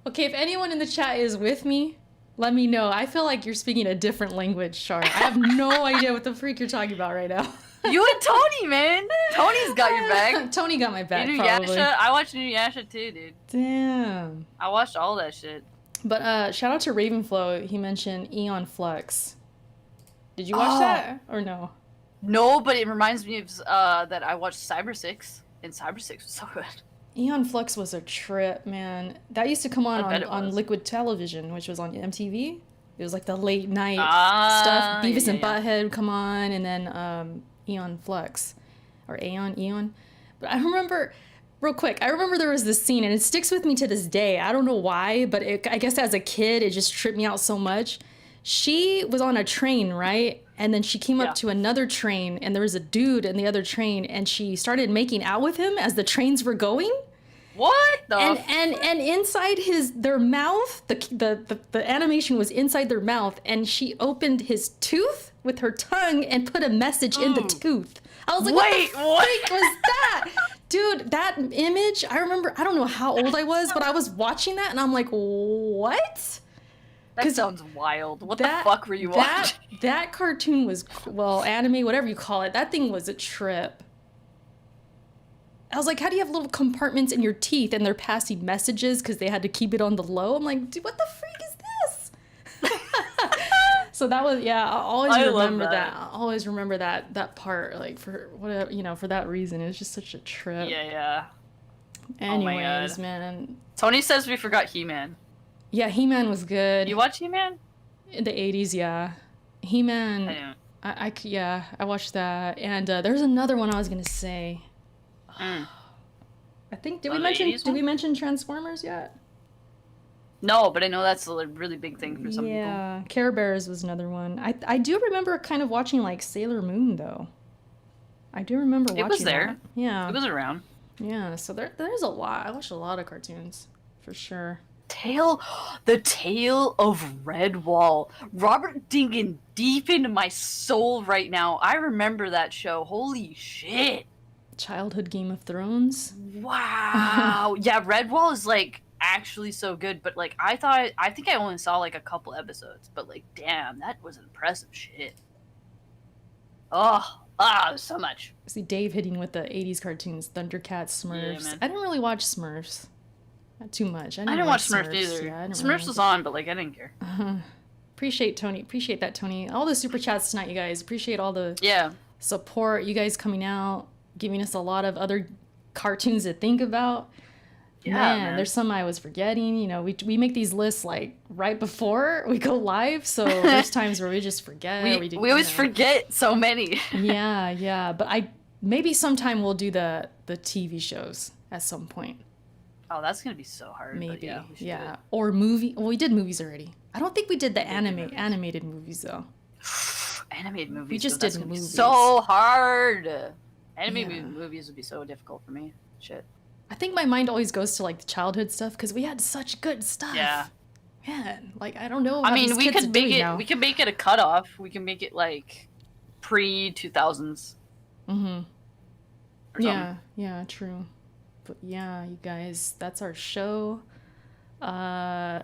Okay, if anyone in the chat is with me, let me know. I feel like you're speaking a different language, Shar. I have no idea what the freak you're talking about right now. You and Tony, man. Tony's got your back. Tony got my back, probably. I watched Inuyasha too, dude. Damn. I watched all that shit. But shout out to Ravenflow. He mentioned Aeon Flux. Did you watch that or no? No, but it reminds me of that I watched Cyber 6, and Cyber 6 was so good. Aeon Flux was a trip, man. That used to come on Liquid Television, which was on MTV. It was like the late night stuff. Beavis and Butthead would come on, and then Aeon Flux. Or Aeon. But I remember, real quick, there was this scene, and it sticks with me to this day. I don't know why, but I guess as a kid, it just tripped me out so much. She was on a train, right? And then she came up to another train, and there was a dude in the other train, and she started making out with him as the trains were going. What the? And inside their mouth, the animation was inside their mouth, and she opened his tooth with her tongue and put a message in the tooth. I was like, wait, what the freak was that? Dude, that image, I remember, I don't know how old I was, but I was watching that, and I'm like, what? That sounds wild. What the fuck were you watching? That cartoon was, well, anime, whatever you call it, that thing was a trip. I was like, how do you have little compartments in your teeth and they're passing messages because they had to keep it on the low? I'm like, dude, what the freak is this? So that was, I'll always remember that. I'll always remember that part, like for whatever, for that reason. It was just such a trip. Yeah. Anyways, man. Tony says we forgot He-Man. Yeah, He-Man was good. You watch He-Man? In the 80s, yeah. He-Man. I watched that. And there's another one I was gonna say. I think did we mention Transformers yet? No, but I know that's a really big thing for some people. Yeah, Care Bears was another one. I do remember kind of watching like Sailor Moon though. I do remember watching. It was there. That. Yeah, it was around. Yeah, so there's a lot. I watched a lot of cartoons, for sure. The tale of Redwall. Robert digging deep into my soul right now. I remember that show. Holy shit. Childhood Game of Thrones. Wow. Yeah, Redwall is like actually so good, but like I think I only saw like a couple episodes, but like damn, that was impressive shit. So much. See Dave hitting with the 80s cartoons, Thundercats, Smurfs. Yeah, I didn't really watch Smurfs. Not too much. I didn't watch Smurfs either. Yeah, Smurfs was on, but like I didn't care. Appreciate that, Tony. All the super chats tonight, you guys. Appreciate all the support. You guys coming out, giving us a lot of other cartoons to think about. Yeah, man, there's some I was forgetting. You know, we make these lists like right before we go live, so there's times where we just forget. We always forget so many. yeah. But maybe sometime we'll do the TV shows at some point. Oh, that's gonna be so hard. Maybe, yeah. Or movie. Well, we did movies already. I don't think we did the animated movies though. Animated movies. We just did movies. So hard. Animated movies would be so difficult for me. Shit. I think my mind always goes to like the childhood stuff because we had such good stuff. Yeah. Man, like I don't know. I mean, we could make it. We could make it a cutoff. We can make it like pre-2000s. Yeah, true. But yeah, you guys, that's our show. They're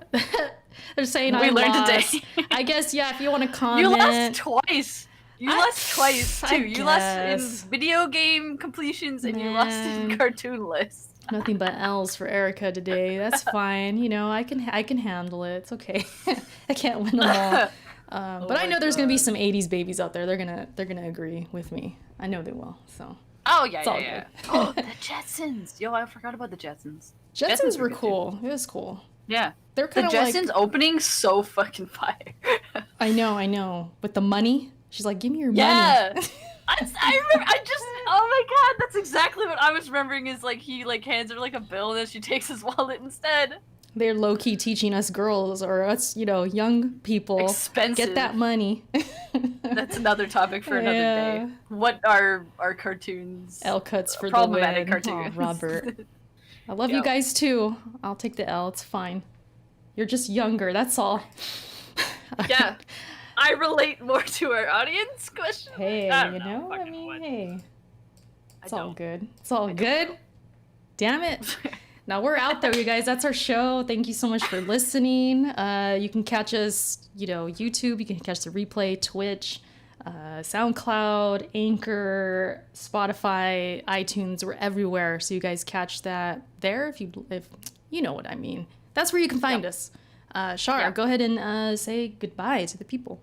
saying we learned today. I guess if you want to comment. You lost twice. You lost twice too. You lost in video game completions and you lost in cartoon lists. Nothing but L's for Erica today. That's fine. You know, I can handle it. It's okay. I can't win them all. But I know there's gonna be some '80s babies out there. They're gonna agree with me. I know they will. So. Oh yeah. Oh, the Jetsons. Yo, I forgot about the Jetsons. Jetsons were cool. Too. It was cool. Yeah. They're kind of like the Jetsons opening so fucking fire. I know. With the money, she's like, "Give me your money." Yeah. I remember. Oh my god, that's exactly what I was remembering. Is like he like hands her like a bill and then she takes his wallet instead. They're low key teaching us girls or us, young people. Expensive. Get that money. That's another topic for another day. What are our cartoons? L cuts for problematic the win. Cartoons. Oh, Robert. I love you guys too. I'll take the L. It's fine. You're just younger. That's all. Yeah. I relate more to our audience question. Hey, I mean, hey. It's all good. It's all good. Damn it. Now we're out there, you guys. That's our show. Thank you so much for listening. You can catch us, YouTube. You can catch the replay, Twitch, SoundCloud, Anchor, Spotify, iTunes. We're everywhere. So you guys catch that there if you know what I mean. That's where you can find us. Shar, go ahead and say goodbye to the people.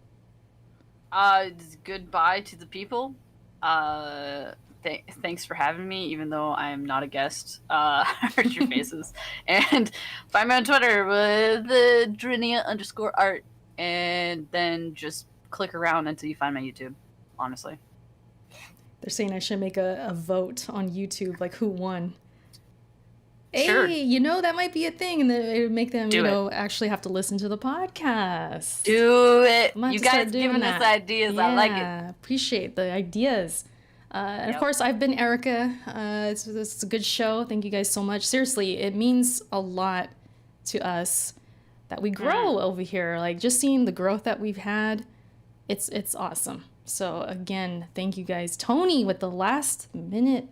Goodbye to the people. Thanks for having me, even though I'm not a guest. I heard your faces. And find me on Twitter with Drinia_art. And then just click around until you find my YouTube, honestly. They're saying I should make a vote on YouTube, like who won. Sure. Hey, that might be a thing, and it would make them, actually have to listen to the podcast. Do it. You guys giving us ideas. Yeah, I like it. Appreciate the ideas. And of course, I've been Erica. It's a good show. Thank you guys so much. Seriously, it means a lot to us that we grow over here. Like just seeing the growth that we've had, it's awesome. So again, thank you guys. Tony with the last minute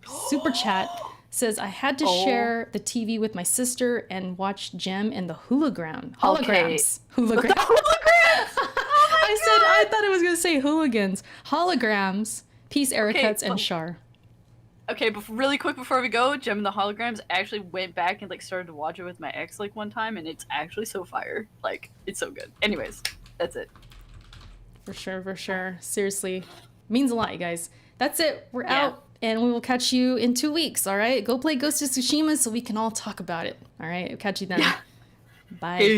super chat says I had to share the TV with my sister and watch Gem and the holograms. Okay. Holograms. I thought it was gonna say hooligans. Holograms. Peace, Ericuts, and Shar. Okay, but really quick before we go, Gem and the Holograms, I actually went back and started to watch it with my ex one time, and it's actually so fire. It's so good. Anyways, that's it. For sure. Seriously, means a lot, you guys. That's it. We're out, and we will catch you in 2 weeks. All right, go play Ghost of Tsushima so we can all talk about it. All right, catch you then. Bye. Peace.